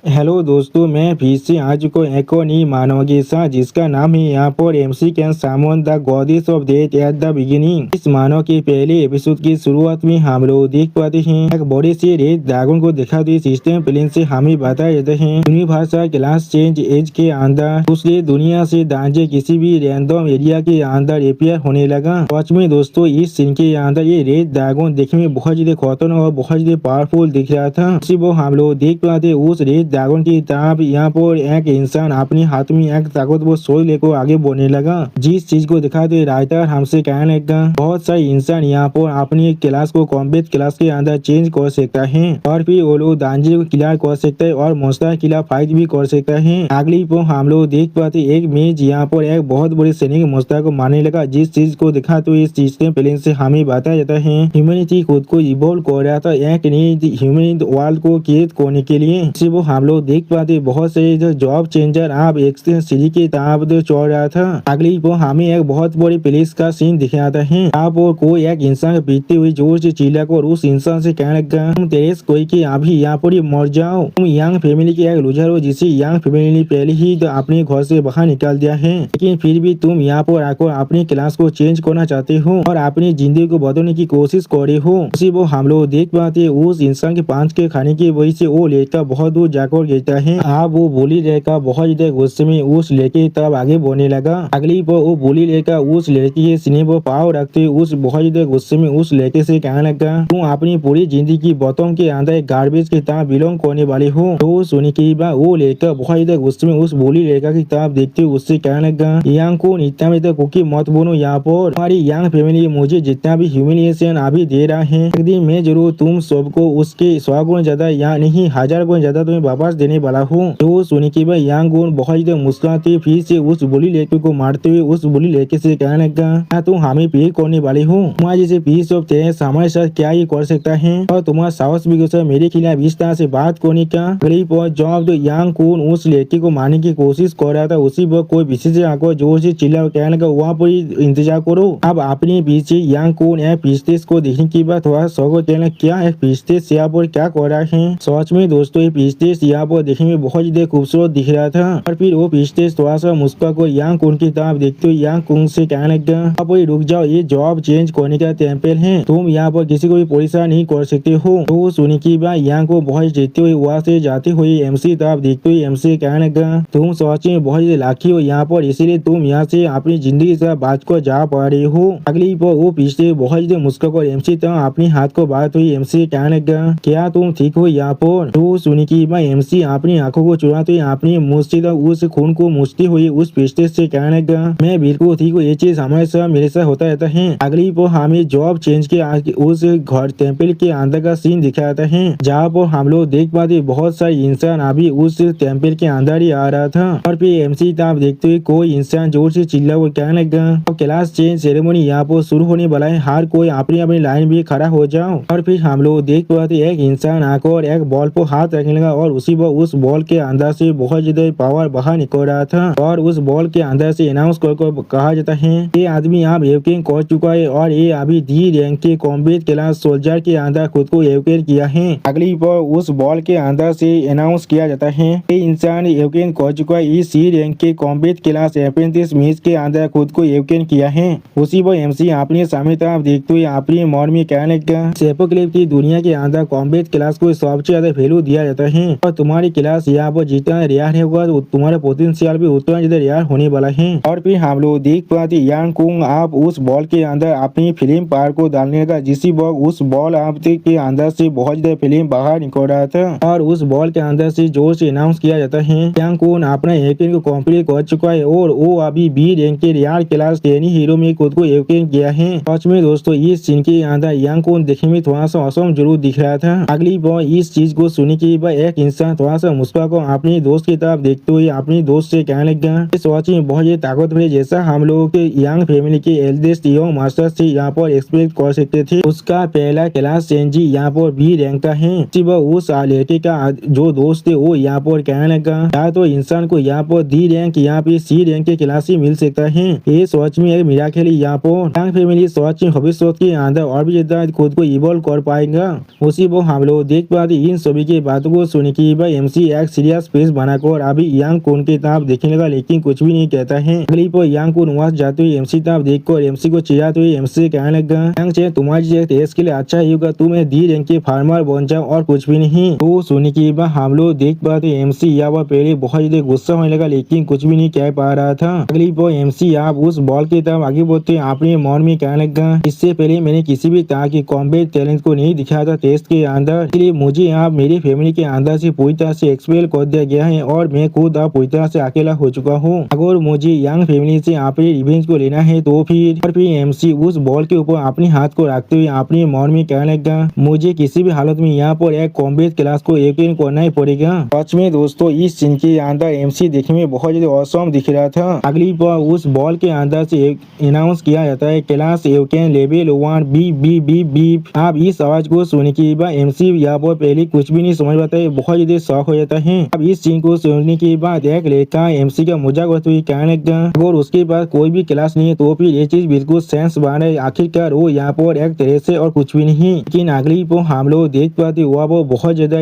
Hello दोस्तों, मैं फिर से आ चुका हूँ एक और नई मानव के साथ जिसका नाम है यहाँ पर MC can summon the goddess of death at the beginning. इस मानव के पहले एपिसोड की शुरुआत में हम लोग देख पाते हैं एक बड़े से रेड ड्रैगन को दिखाते सिस्टम प्लेन से हमें बताया जाता है यूनिवर्सल क्लास चेंज एज के अंदर दूसरी दुनिया से दांजे किसी भी रैंडम एरिया के अंदर अपियर होने लगा। सच में दोस्तों, इस सीन के अंदर ये रेड ड्रैगन देखने में बहुत ज्यादा खतरनाक और बहुत ज्यादा पावरफुल दिख रहा था। उसी वो हम लोग देख पाते उस रेड ड्रैगन की तरफ यहाँ पर एक इंसान अपने हाथ में एक ताकतवर सोल लेकर आगे बढ़ने लगा। जिस चीज को दिखाते राइटर हमसे कहने लगा बहुत सारे इंसान यहाँ पर अपनी क्लास को कॉम्बैट क्लास के अंदर चेंज कर सकता है और फिर वो लोग दांजे को क्लियर कर सकता है और मोस्टर किला फाइट भी कर सकता है। अगली पर हम लोग देख पाते एक मेज यहाँ पर एक बहुत बड़े सैनिक मोस्टर को मारने लगा। जिस चीज को दिखा तो इस सिस्टम प्लेन से हमें बताया जाता है ह्यूमैनिटी खुद को इवॉल्व कर रहा था एक नई ह्यूमन वर्ल्ड को क्रिएट करने के लिए। इसी वो हम लोग देख पाते बहुत से जो जॉब चेंजर आप एक्सटेंस सीढ़ी के तरफ चढ़ रहा था। अगली पर हमें एक बहुत बड़ी पुलिस का सीन दिखाता है। आप और कोई एक इंसान को पीटते हुए जोर से चिल्ला कर उस इंसान से कहने लगा तुम तेरेस कोई की अभी यहाँ पर ही मर जाओ। तुम यंग फैमिली के एक लूजर हो जिसे यंग फैमिली ने पहले ही तो अपने घर से बाहर निकाल दिया है, लेकिन फिर भी तुम यहाँ पर आकर अपनी क्लास को चेंज करना चाहते हो और अपनी जिंदगी को बदलने की कोशिश कर रहे हो। उसी वो हम लोग देख पाते उस इंसान के पांच के खाने की वजह से वो लड़का बहुत दूर जाकर गिरता है। आप वो बोली लड़का बहुत ज्यादा गुस्से में उस लड़के तब आगे बढ़ने लगा। अगली पर वो बोली लड़का उस लड़की के सीने पर पाव रखते उस बहुत ज्यादा गुस्से में उस लड़के से कहने लगा तुम अपनी पूरी जिंदगी बॉटम के अंदर एक गार्बेज की तरह बिलोंग करने वाले हो। तो सुनी की बात वो लड़का बहुत ज्यादा गुस्से में उस बोली लड़का की तरफ देखते उससे कहने लगा यंग को इतना में तो कुकी मत बोलो, यहाँ पर हमारी यंग फैमिली मुझे जितना भी ह्यूमिलिएशन अभी दे रहा है एक दिन मैं जरूर तुम सबको उसके 100 गुण ज्यादा या नहीं 1000 गुण ज्यादा तुम्हें वापस देने वाला हूँ। तो सुनी की भाई यंग गुण बहुत ज्यादा मुस्कुराते फिर से उस बुली लड़के को मारते हुए उस बुली लड़के से कहने लगा तुम हमें पे करने वाले हो। तुम्हारे जैसे पीस ऑफ तेज हमारे साथ क्या ही कर सकता है और तुम्हारा साहस भी गुस्सा मेरे खिलाफ इस तरह से बात करने का। अगली पर जब तो यंग कून उस लड़के को मारने की कोशिश कर रहा था उसी पर कोई विशेष आकर जोर से चिल्ला कहने लगा वहाँ पर इंतजार करो। अब अपने पीछे यंग कून एक पिस्टेस को देखने के बाद थोड़ा शौक कहना क्या एक पिस्टेस यहाँ पर क्या कर रहा है। सच में दोस्तों ये पिस्टेस यहाँ पर देखने में बहुत ज्यादा खूबसूरत दिख रहा था और फिर वो पिस्टेस थोड़ा सा मुस्कुरा को यांग कुंग की तरफ देखते हुए यांग कुंग से कहने लगा अब वही रुक जाओ, ये जॉब चेंज करने का टेम्पल है, तुम यहाँ पर किसी को भी परेशान नहीं कर सकते हो। तो सुनी की बात यांग को बहुत जीतते हुए वहाँ से जाते हुए MC तरफ देखते हुए MC कहने लगा तुम सच में बहुत लाखी हो यहाँ पर, इसीलिए तुम यहाँ से अपनी जिंदगी से बात को जा पा रहे हो। अगली पर वो पिछले बहुत ज्यादा मुस्कुरा कर MC तरफ अपने हाथ को बात हुई MC कहने लगा क्या तुम ठीक हो यहाँ पर। तो सुनी की बात MC अपनी आंखों को चुराते हुए अपनी मुँह से उस खून को मुछती हुई उस पिस्टेस से कहने लगा मैं बिल्कुल ठीक हूँ, ये चीज हमारे साथ मेरे साथ होता रहता है। अगली पर हमें जॉब चेंज के उस घर टेम्पल के अंदर का सीन दिखाता है जहाँ पर हम लोग देख पाते बहुत सारे इंसान अभी उस टेम्पल के अंदर ही आ रहा था और फिर MC तरफ देखते हुए कोई इंसान जोर से चिल्ला वो कहने लगा अब क्लास चेंज सेरेमनी यहाँ पर शुरू होने वाला है, हर कोई अपनी अपनी लाइन में खड़ा हो जाओ। और फिर हम लोग देख पाते एक इंसान आकर एक बॉल पर हाथ रखने लगा और उसी पर उस बॉल के अंदर से बहुत ज्यादा पावर बाहर निकल रहा था और उस बॉल के अंदर से अनाउंस कर कहा जाता है ये आदमी आप एवकेन कर चुका है और ये अभी डी रैंक के कॉम्बैट क्लास सोल्जर के अंदर खुद को एवकेन किया है। अगली पर उस बॉल के अंदर से अनाउंस किया जाता है ये इंसान एवकेन कर चुका है, इस सी रैंक के कॉम्बैट क्लास अप्रेंटिस मैच के अंदर खुद को एवकेन किया है। उसी पर MC अपने सामने तरफ देखते हुए अपने मन में कहने लगा सेपोक्लिप की दुनिया के अंदर कॉम्बैट क्लास को सबसे ज्यादा वैल्यू दिया जाता है और तुम्हारी क्लास यहाँ पर जितना रेयर होगा तो तुम्हारा पोटेंशियल भी उतना ज्यादा रेयर होने वाला है। और फिर हम लोग देख पाते यांग कुंग आप उस बॉल के अंदर अपनी फिल्म पार को डालने लगा जिसी वक्त उस बॉल आप के अंदर से बहुत ज्यादा फिल्म बाहर निकल रहा था और उस बॉल के अंदर से जोर से अनाउंस किया जाता है यांग कुंग अपना एवकेन को कम्प्लीट कर चुका है और वो अभी बी रैंक के रेयर क्लास टेनी हीरो में खुद को एवकेन किया है। सच में दोस्तों इस सीन के अंदर यांग कुंग देखने में थोड़ा सा असम जरूर दिख रहा था। अगली बार इस चीज को सुनी की एक इंसान थोड़ा सा मुस्कुरा को अपने दोस्त की तरफ देखते हुए अपने दोस्त से कहने लगा सच में बहुत ज्यादा ताकतवर जैसा हम लोगों के यंग फैमिली के एल्डेस्ट यंग मास्टर से यहाँ पर एक्सपेक्ट कर सकते थे। उसका पहला क्लास चेंजी यहाँ पर बी रैंक का है। उस लड़के का जो दोस्त है वो यहाँ पर कहने लगा या तो इंसान को यहाँ पर डी रैंक यहाँ पे C रैंक के क्लास ही मिल सकता है, ये सोच में एक मिराकल है। यहाँ पर यंग फैमिली सोच में भविष्य के अंदर और भी ज्यादा खुद को इवॉल्व कर पाएगा। उसी वो हम लोग देख पाते इन सभी की बातों को सुन के की बात एमसी एक सीरियस फेस बनाकर अभी यांग कून की तरफ देखने लगा, लेकिन कुछ भी नहीं कहता है। अगली पर यांग कून वहां जाते हुए एमसी तरफ देखकर एमसी को चिढ़ाते हुए एमसी कहने लगा, यांग चेन तुम्हारी देश के लिए अच्छा ही होगा, तुम डी रैंक के फार्मर बन जाओ और कुछ भी नहीं। तो सुनने की बात हम लोग देख पाते एमसी यहाँ पहले बहुत ज्यादा गुस्सा होने लगा, लेकिन कुछ भी नहीं कह पा रहा था। अगली पर एमसी आप उस बॉल की तरफ आगे बढ़ते अपने मन में कहने लगा, इससे पहले मैंने किसी भी तरह की कॉम्बैट टैलेंट को नहीं दिखाया था टेस्ट के अंदर, इसलिए मुझे आप मेरी फैमिली के अंदर से पूरी तरह से एक्सपेल कर दिया गया है और मैं खुद अब पूरी तरह से अकेला हो चुका हूँ। अगर मुझे यंग फैमिली से अपने रिवेंज को लेना है तो फिर एमसी उस बॉल के ऊपर अपने हाथ को रखते हुए अपने मन में कहने लगा, मुझे किसी भी हालत में यहाँ पर एक कॉम्बैट क्लास को अटेंड करना ही पड़ेगा। सच में दोस्तों इस सीन के अंदर एमसी देखने में बहुत ज्यादा ऑसम दिख रहा था। अगली बार उस बॉल के अंदर से अनाउंस किया जाता है class awaken level 1 B B B B. आप इस आवाज को सुनने के बाद एमसी यहाँ पर पहले कुछ भी नहीं समझ पाता है, बहुत ज्यादा शौक हो जाता है। अब इस सीन को सुनने के बाद एक लड़का एमसी का मजाक उड़ाते हुए कहने लगा, अगर उसके पास कोई भी क्लास नहीं है तो फिर ये चीज बिल्कुल सेंस बन रहा है, आखिरकार वो यहाँ पर एक तरह से और कुछ भी नहीं। लेकिन अगली पर हम लोग देख पाते हुआ वो बहुत ज्यादा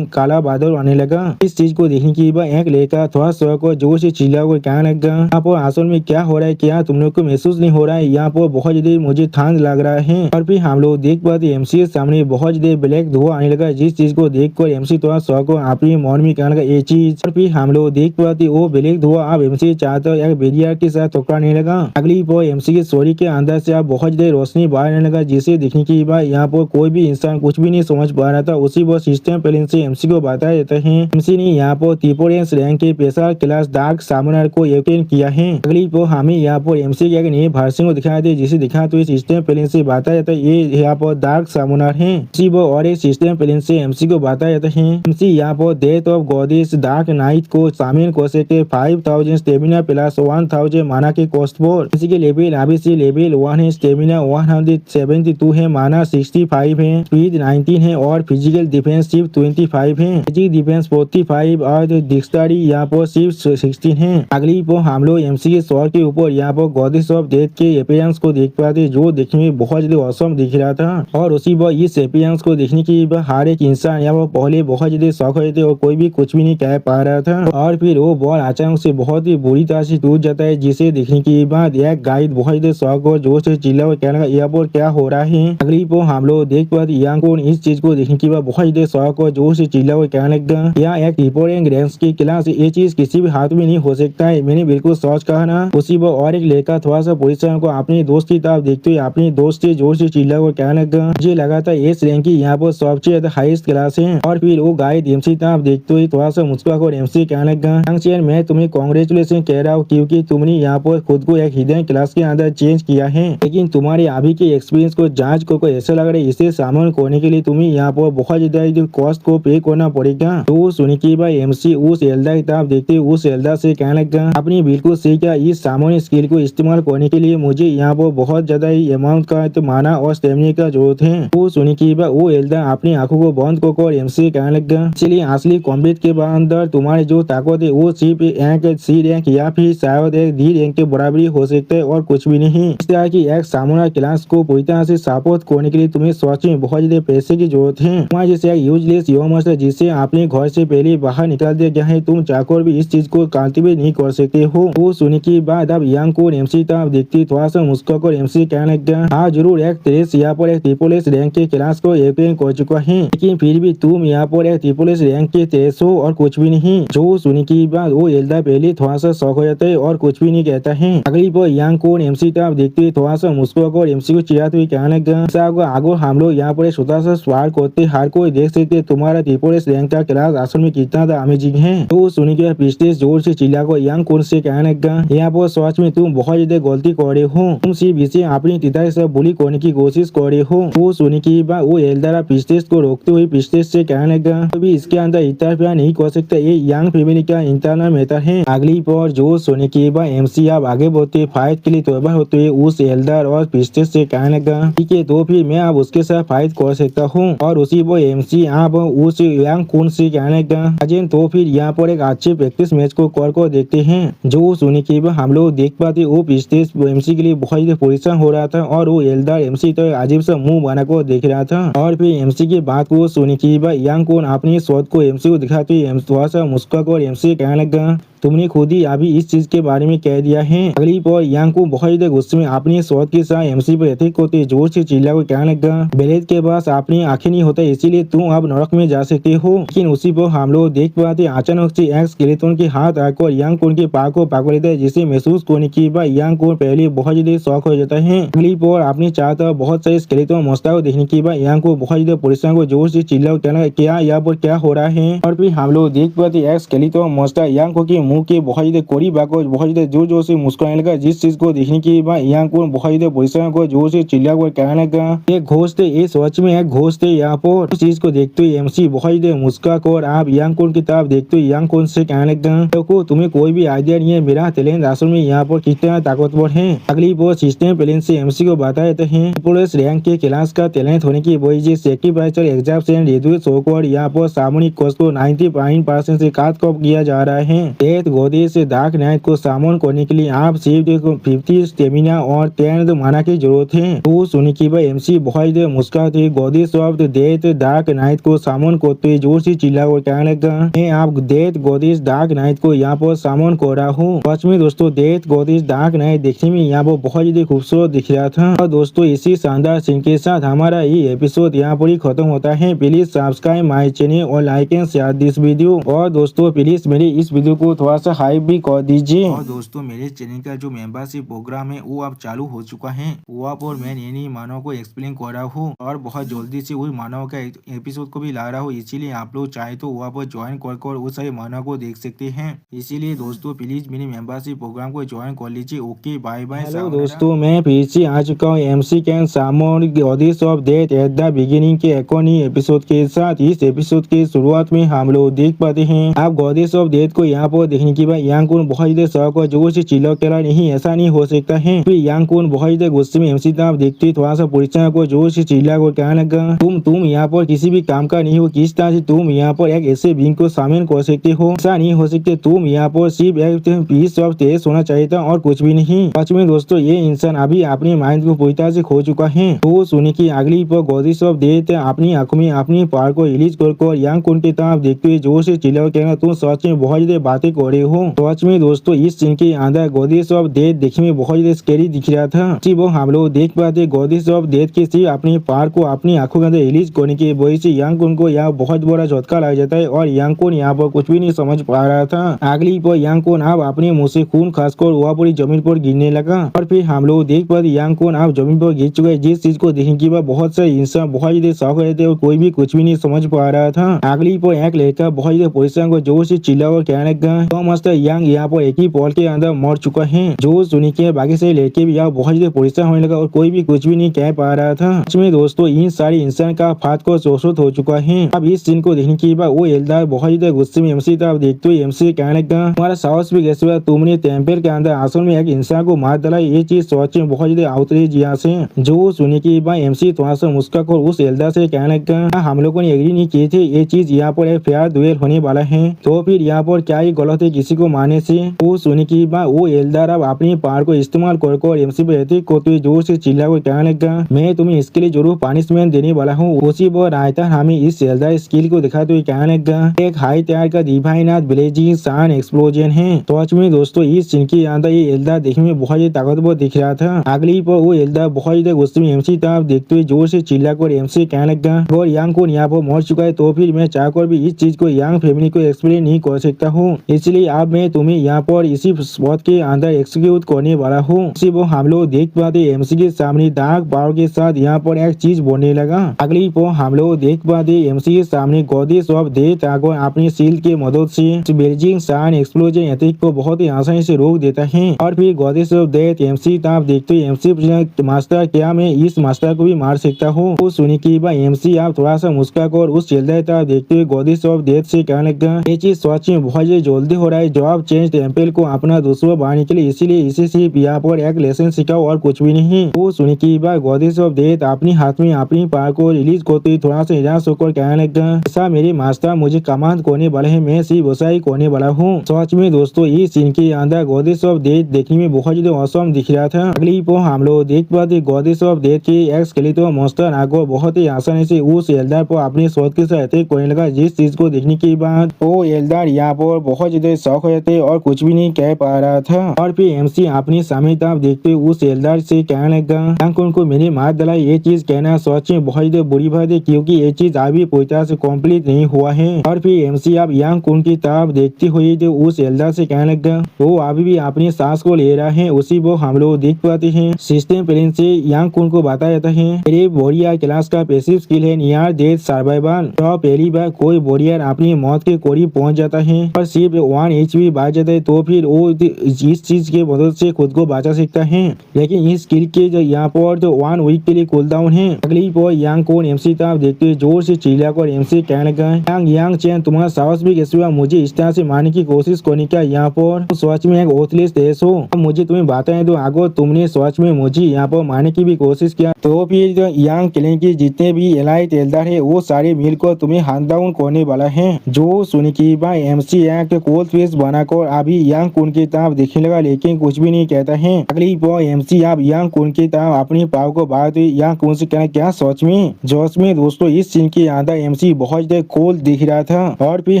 काला बादल आने लगा। इस चीज को देखने के बाद एक लड़का थोड़ा सा को जोर से चिल्ला हुआ कहने लगा, यहाँ पर असल में क्या हो रहा है, क्या तुम लोग को महसूस नहीं हो रहा है, यहाँ पर बहुत ज्यादा मुझे ठंड लग रहा है। और फिर हम लोग देख पाते एमसी के सामने बहुत ज्यादा ब्लैक धुआं आने लगा, जिस चीज को देखकर एमसी थोड़ा शौक को अपने मन में कहने लगा ये चीज। और फिर हम लोग देख पाते वो ब्लैक धुआं अब एमसी चाहता एक बैरियर के साथ टकराने लगा। अगली पर एमसी के सॉरी के अंदर से अब बहुत ज्यादा रोशनी बाहर आने लगा, जिसे देखने के बाद यहाँ पर कोई भी इंसान कुछ भी नहीं समझ पा रहा था। उसी पर सिस्टम प्लेन से एमसी को बताया जाता है एमसी ने यहाँ पर त्रिपुरेंस रैंक के स्पेशल क्लास डार्क सामनर को अटेंड किया है। अगली पर हमें यहाँ पर एमसी के एक नए वर्जन को दिखाया था, जिसे दिखाते हुए सिस्टम प्लेन से बताया जाता है ये यहाँ पर डार्क सामनर है। इसी पर और एक सिस्टम प्लेन से एमसी को बताया जाता है एमसी यहाँ पर death of goddess dark night को शामिल कर सकते 5000 स्टेमिना प्लस 1000 माना के कॉस्ट पर। इसी के लेवल अभी से लेवल 1 है, स्टेमिना 172 है, माना 65 है, स्पीड 19 है और फिजिकल डिफेंस सिर्फ 25 है, फिजिकल डिफेंस 45 और डिक्शनरी यहाँ पर सिर्फ 16 है। अगली पर हम लोग एमसी के शॉट के ऊपर यहाँ पर गॉडेस ऑफ डेथ के अपीयरेंस को देख पाते, जो देखने में बहुत ज्यादा ऑसम दिख रहा था। और उसी पर इस अपीयरेंस को देखने के बाद हर एक इंसान यहाँ पर पहले बहुत ज्यादा शौक होते और कोई भी कुछ भी नहीं कह पा रहा था। और फिर वो बॉल अचानक से बहुत ही बुरी तरह से टूट जाता है, जिसे देखने के बाद एक गाइड बहुत ज्यादा शौक और जोर से चिल्ला हुआ कहने लगा यहाँ पर क्या हो रहा है। अगली पर हम लोग देख पाते यांग को इस चीज को देखने के बाद बहुत ज्यादा शौक और जोर से चिल्ला हुआ कहने लगा, यहाँ एक रिपोर्टिंग रैंक्स की क्लास, ये चीज किसी भी हाथ में नहीं हो सकता है, मैंने बिल्कुल सोच कहा ना। उसी पर और एक लड़का थोड़ा सा पोजीशन को अपने दोस्त की तरफ देखते हुए अपने दोस्त से जोर से चिल्ला हुआ कहने लगा, मुझे लगा था एस रैंक की यहाँ पर सबसे ज्यादा हाईएस्ट क्लास है। और फिर वो गाइड एमसी तरफ देखते हुए थोड़ा सा मुस्कुरा कर एमसी कहने लगा, मैं तुम्हें कांग्रेचुलेशन कह रहा हूँ, क्योंकि तुमने यहाँ पर खुद को एक हिडन क्लास के अंदर चेंज किया है, लेकिन तुम्हारे अभी के एक्सपीरियंस को जांच को ऐसा लग रहा है इसे सामने करने के लिए तुम्हें यहाँ पर बहुत ज्यादा कॉस्ट को पे करना पड़ेगा। तो सुनी की भाई एमसी उस एल्डा की तरफ देखते उस एल्डा से कहने लगा, अपनी बिल्कुल सही क्या, इस सामान्य स्किल को इस्तेमाल करने के लिए मुझे यहाँ पर बहुत ज्यादा ही अमाउंट का तो माना और स्टेमिना का जरूरत है। तो सुनी की भाई वो एल्डा अपनी आंखों को बंद कर एमसी कहने लगा, इसलिए असली कॉम्बैट के अंदर तुम्हारी जो ताकत है वो सिर्फ एक सी रैंक या फिर शायद एक डी रैंक के बराबरी हो सकता है और कुछ भी नहीं। इस तरह की एक सामान्य क्लास को पूरी तरह से सपोर्ट करने के लिए तुम्हें सच में बहुत ज्यादा पैसे की जरूरत है। तुम्हारे जैसे एक यूजलेस ह्यूमन है जिसे अपने घर से पहले बाहर निकाल दिया गया है, तुम चाहकर भी इस चीज को कल्टीवेट नहीं कर सकते हो। वो सुनने के बाद अब यांग को एमसी तरफ देखती थोड़ा सा मुस्कुराकर एमसी कहने लगा, हाँ जरूर एक तेरेस यहाँ पर एक ट्रिपल एस रैंक के क्लास को अटेंड कर चुका है, लेकिन फिर भी तुम यहाँ पर एक ट्रिपल एस रैंक के तेरेस हो और कुछ भी नहीं। जो सुनने के बाद वो एल्डा पहले थोड़ा सा शौक हो जाता है और कुछ भी नहीं कहता है। अगली पर यांग को एमसी तरफ देखते हुए थोड़ा सा मुस्कुराकर एमसी को चिढ़ाते हुए कहने लगा, आगे हम लोग यहाँ पर छोटा सा सवाल करते हर कोई देख सकते तुम्हारा ट्रिपल एस रैंक का क्लास असल में कितना था अमेजिंग है। तो सुनने के पिछले जोर से चिल्लाकर यांग कोन से कहने लगा, यहाँ पर सच में तुम बहुत ज्यादा गलती कर रहे हो, तुम सिर्फ इसे अपनी पिता से बुली करने की कोशिश कर रहे हो। वो सुनने के बाद वो एल्डा पिस्टेस को रोकते हुए पिस्टेस से कहने लगा, अभी इसके अंदर इंटरफेयर नहीं कर सकता, ये यंग फैमिली का इंटरनल मैटर है। अगली पर जो सुनने के बाद एमसी अब आगे बढ़ते फाइट के लिए तैयार होते हुए उस एल्डर और पिस्टेस से कहने लगा, ठीक है तो फिर मैं अब उसके साथ फाइट कर सकता हूँ। और उसी पर एमसी अब उस यांग कौन से कहने लगा, अजय तो फिर यहाँ पर एक अच्छे प्रैक्टिस मैच को कर देखते हैं। जो सुनने के बाद हम लोग देख पाते वो पिस्टेस एमसी के लिए बहुत ज्यादा परेशान हो रहा था और वो एल्डर एमसी तो अजीब सा मुंह बनाकर देख रहा था। और फिर एमसी की बात को सुनने के बाद यांग कौन अपनी शॉट स्वाद को एमसी को दिखाते हुए थोड़ा सा मुस्कुरा और एमसी कहने लगा, तुमने खुद ही अभी इस चीज के बारे में कह दिया है। अगली पर यांग को बहुत ज्यादा गुस्से में अपनी स्वाद के साथ एमसी पर एथिक होते जोर से चिल्ला को कहने लगा, बेलेट के पास अपनी आंखें नहीं होता इसीलिए तुम अब नरक में जा सकते हो। लेकिन उसी पर हम लोग देख पाते अचानक से एक स्केलेटन के हाथ आकर यांग को उनके पाक को पकड़ लेता है, जिसे महसूस करने के बाद यांग को पहले बहुत ज्यादा शौक हो जाता है। अगली पर अपनी चाहता बहुत सारे स्केलेटन मोस्ता को देखने के बाद यांग को बहुत ज्यादा परेशान को जोर से चिल्ला कहना क्या यहाँ पर क्या हो रहा है। और फिर हम लोग देख पाते एक स्केलेटन मोस्ता यांग को मुंह के बहुत ज्यादा कोरी बाको बहुत ज्यादा जोर जोर से मुस्कुराने लगा, जिस चीज को देखने के बाद यांग को बहुत ज्यादा परेशान को जोर से चिल्ला कर कहने लगा, एक घोस्ट है, ये सच में एक घोस्ट है। यहाँ पर उस चीज को देखते हुए एमसी बहुत ज्यादा मुस्कुरा कर आप यांग की तरफ देखते हुए यांग कौन से कहने लगा, देखो तुम्हें कोई भी आइडिया नहीं है मेरा टैलेंट असल में यहाँ पर कितना ताकतवर है। अगली बार सिस्टम प्लेन से एमसी को बता देते हैं पुलिस रैंक के क्लास का टैलेंट होने की वजह से सेक्रीफाइसर एग्जाम से रिड्यूस होकर यहाँ पर सामूहिक कोर्स को 99% से काट कप किया जा रहा है। डेथ गोदी से डार्क नाइट को सामन करने के लिए आप सिर्फ 50 स्टेमिना और 10 माना की जरूरत है। तो सुनी की भाई एमसी बहुत मुस्कुराते गोदी ऑफ डेथ डार्क नाइट को सामन करते जोर से चिल्ला कर कहने लगा, मैं आप डेथ गोदिस डार्क नाइट को यहाँ पर सामन कर रहा हूँ। सच में दोस्तों डेथ गोदिस डार्क नाइट देखने में यहाँ पर बहुत ज्यादा खूबसूरत दिख रहा था। और दोस्तों इसी शानदार सीन के साथ हमारा ये एपिसोड यहाँ पर ही खत्म होता है। प्लीज सब्सक्राइब माई चैनल और like and share this video. और दोस्तों प्लीज मेरे इस वीडियो को थोड़ा सा हाइप भी कर दीजिए। और दोस्तों मेरे चैनल का जो मेंबरशिप प्रोग्राम है वो अब चालू हो चुका है। वहाँ पर मैं नई मानव को एक्सप्लेन कर रहा हूँ और बहुत जल्दी से वही मानव का एपिसोड को भी ला रहा हूँ, इसीलिए आप लोग चाहे तो वहाँ पर ज्वाइन कर उस सारे मानव को देख सकते हैं। इसीलिए दोस्तों प्लीज मेरे मेंबरशिप प्रोग्राम को ज्वाइन कर लीजिए। Okay bye bye. हेलो दोस्तों मैं फिर से आ चुका हूँ MC can summon goddess of death at the beginning के एक और नई एपिसोड के साथ। इस एपिसोड के शुरुआत में हम लोग देख पाते हैं आप गॉडेस ऑफ डेथ को यहाँ पर देखने के बाद यांग को बहुत ज्यादा शौक और जोर से चिल्ला करा नहीं ऐसा नहीं हो सकता है। फिर यांग को बहुत ज्यादा गुस्से में एमसी तरफ देखते थोड़ा सा परीक्षा को जोर से चिल्ला कर कहने लगा, तुम यहाँ पर किसी भी काम का नहीं हो, किस तरह से तुम यहाँ पर एक ऐसे बींग को शामिल कर सकते हो, ऐसा नहीं हो सकते। तुम यहाँ पर सिर्फ एक पीस ऑफ टेस्ट होना चाहिए था और कुछ भी नहीं। सच में दोस्तों ये इंसान अभी अपने माइंड को पूरी तरह से खो चुका है। तो सुनी की अगली पर गॉडेस ऑफ डेथ अपनी आंखों में अपनी पार को रिलीज कर यांग को उनकी तरफ देखते हुए जोर से चिल्ला कहना, तुम सच में बहुत ज्यादा बातें कर रहे हो। सच में दोस्तों इस सीन के अंदर गॉडेस ऑफ डेथ देखने में बहुत ज्यादा स्कैरी दिख रहा था। वो हम लोग देख पाते गॉडेस ऑफ डेथ के सिर्फ अपने पार को अपनी आंखों के अंदर रिलीज करने की वजह से यांग को यहाँ बहुत बड़ा झटका लग जाता है और यांग को यहाँ पर कुछ भी नहीं समझ पा रहा था। अगली पर यांग को अब अपने मुंह से खून खासकर वहाँ पर जमीन पर गिरने लगा और फिर हम लोग देख पाते यांग को अब जमीन पर गिर चुका है, जिस चीज को देखने के बाद बहुत सारे इंसान बहुत ज्यादा शौक रहे थे और कोई भी कुछ भी नहीं समझ पा रहा था। अगली पर एक लड़का बहुत ज्यादा परेशान को जोर से चिल्ला और कहने लगा, तो मस्त यांग यहाँ पर एक ही पॉल के अंदर मर चुका है। जो सुनी के बाकी सारे लड़के भी यहाँ बहुत ज्यादा परेशान होने लगा और कोई भी कुछ भी नहीं कह पा रहा था। इसमें दोस्तों इन सारे इंसान का फात को शोषित हो चुका है। अब इस सीन को देखने के बाद वो एल्दार बहुत ज्यादा गुस्से में एमसी तरफ देखते हुए एमसी कहने लगा, तुम्हारा साहस भी कैसे हुआ, तुमने टेम्पल के अंदर आसन में एक इंसान को मार डाला, ये चीज सोच में बहुत ज्यादा आउटरीच यहाँ से। जो सुनी के बाद एमसी थोड़ा सा मुस्कुरा कर उस एल्दार से कहने लगा, हम लोगों ने एग्री नहीं किए थे ये चीज यहाँ पर एक फेयर दुएल होने वाला है, तो फिर यहाँ पर क्या ही गलत है किसी को मारने से। वो सुनी के बाद वो एल्दार अब अपनी पावर को इस्तेमाल कर एमसी पे करते जोर से चिल्ला कर कहने लगा, मैं तुम्हें इसके लिए जरूर पनिशमेंट देने वाला हूँ। उसी पर रायता हमें इस एल्दार स्किल को दिखाते हुए कहने लगा, एक हाई टायर का डिवाइन आर्ट ब्लेजिंग सन एक्सप्लोजन है। तो सच में दोस्तों इस सीन के अंदर ये एल्दार देखने में बहुत ज्यादा ताकतवर दिख रहा था। अगली पर वो एल्दार बहुत ज्यादा गुस्से में एमसी तरफ देखते हुए जोर से चिल्ला कर एमसी कहने लगा, और यांग को यहाँ पर मर चुका है तो फिर मैं चाहकर भी इस चीज को यांग फैमिली को एक्सप्लेन नहीं कर सकता हूँ, इसलिए अब मैं तुम्हें यहाँ पर इसी स्पॉट के अंदर एक्सिक्यूट करने वाला हूँ। इसी वो हम लोग देख पाते एमसी के सामने डार्क पावर के साथ यहाँ पर एक चीज बनने लगा। अगली पर हम लोग देख पाते एमसी के सामने गॉडेस ऑफ डेथ आकर अपनी शील्ड के मदद से ब्लेजिंग सन एक्सप्लोजन एथिक को बहुत ही आसानी से रोक देता है। और फिर गॉडेस ऑफ डेथ एमसी तरफ देखते हुए एमसी मास्टर, क्या मैं इस मास्टर को भी मार सकता हूँ। वो सुनी की बात एमसी आप थोड़ा सा मुस्कुरा कर उस एल्दार तरफ देखते हुए गॉडेस ऑफ डेथ से कहने लगा, ये चीज सच में बहुत जल्दी हो रहा है जवाब चेंज टेम्पल को अपना दुश्मन बनाने के लिए, इसीलिए इसे सिर्फ यहाँ पर एक लेसन सिखाओ और कुछ भी नहीं। वो सुनने की बात गॉडेस ऑफ डेथ अपनी हाथ में अपनी पावर को रिलीज करते ही थोड़ा सा निराश होकर कहने लगा, ऐसा मेरे मास्टर मुझे कमांड करने वाले हैं, मैं सिर्फ वैसा ही करने वाला हूँ। सच में दोस्तों इस सीन के अंदर गॉडेस ऑफ डेथ देखने में बहुत ज्यादा औसम दिख रहा था। अगली पर हम लोग देख पाते गॉडेस ऑफ डेथ के एक स्केलेटन मॉन्स्टर आगो बहुत ही आसानी से उस एल्डर पर अपने शॉट के साथ अटैक करने लगा, जिस चीज को देखने के बाद वो एल्डर यहाँ पर बहुत ज्यादा शौक हो जाते और कुछ भी नहीं कह पा रहा था। और फिर एमसी अपनी सामने तरफ देखते उस एल्डर से कहने लगा, उनको मैंने मार डाला, ये चीज कहना सच में बहुत ज्यादा बुरी बात है क्योंकि ये चीज अभी पूरी तरह से कंप्लीट नहीं हुआ है। और फिर एमसी अब यांग कुन की तरफ देखते हुए जो उस एल्डर से कहने लगा, वो अभी भी अपनी सांस को ले रहा है, उसी वो हम लोग देख पाते हैं। सिस्टम प्लेन से यांग कुन को बताया जाता है मेरे वॉरियर क्लास का पैसिव स्किल है नियर डेथ सर्वाइवल। तो पहली बार कोई वॉरियर अपनी मौत के करीब पहुंच जाता है और सिर्फ 1 HP बढ़ जाता है तो फिर वो इस चीज के मदद से खुद को बचा सकता है। लेकिन इस स्किल के जो यहाँ पर तो 1 वीक के लिए कूल डाउन है। अगली पर यांग कुन एमसी तरफ देखते हुए जोर से चिल्लाकर एमसी कहने लगा, यांग चैन तुम्हारा साहस भी कैसे हुआ मुझे इस तरह से मारने की कोशिश करने का, यहाँ पर सच में एक ओथलेस देश हो। मुझे तुम्हें बताएं तो आगो तुमने सच में मुझे यहाँ पर मारने की भी कोशिश किया तो फिर जो यांग क्लैन के जितने भी एलाइट एल्डर है वो सारे मिलकर तुम्हें हैंड डाउन करने वाला है। जो सुन की बात एमसी एक कोल्ड फेस बनाकर अभी यांग कुन की तरफ देखने लगा लेकिन कुछ भी नहीं कहता है। अगली पर एमसी अब यांग कुन की तरफ अपनी पाव को बढ़ाते हुए यांग कुन से कहना, क्या सच में? जोश में दोस्तों इस सीन के अंदर एमसी बहुत ज्यादा कोल्ड दिख रहा था। और फिर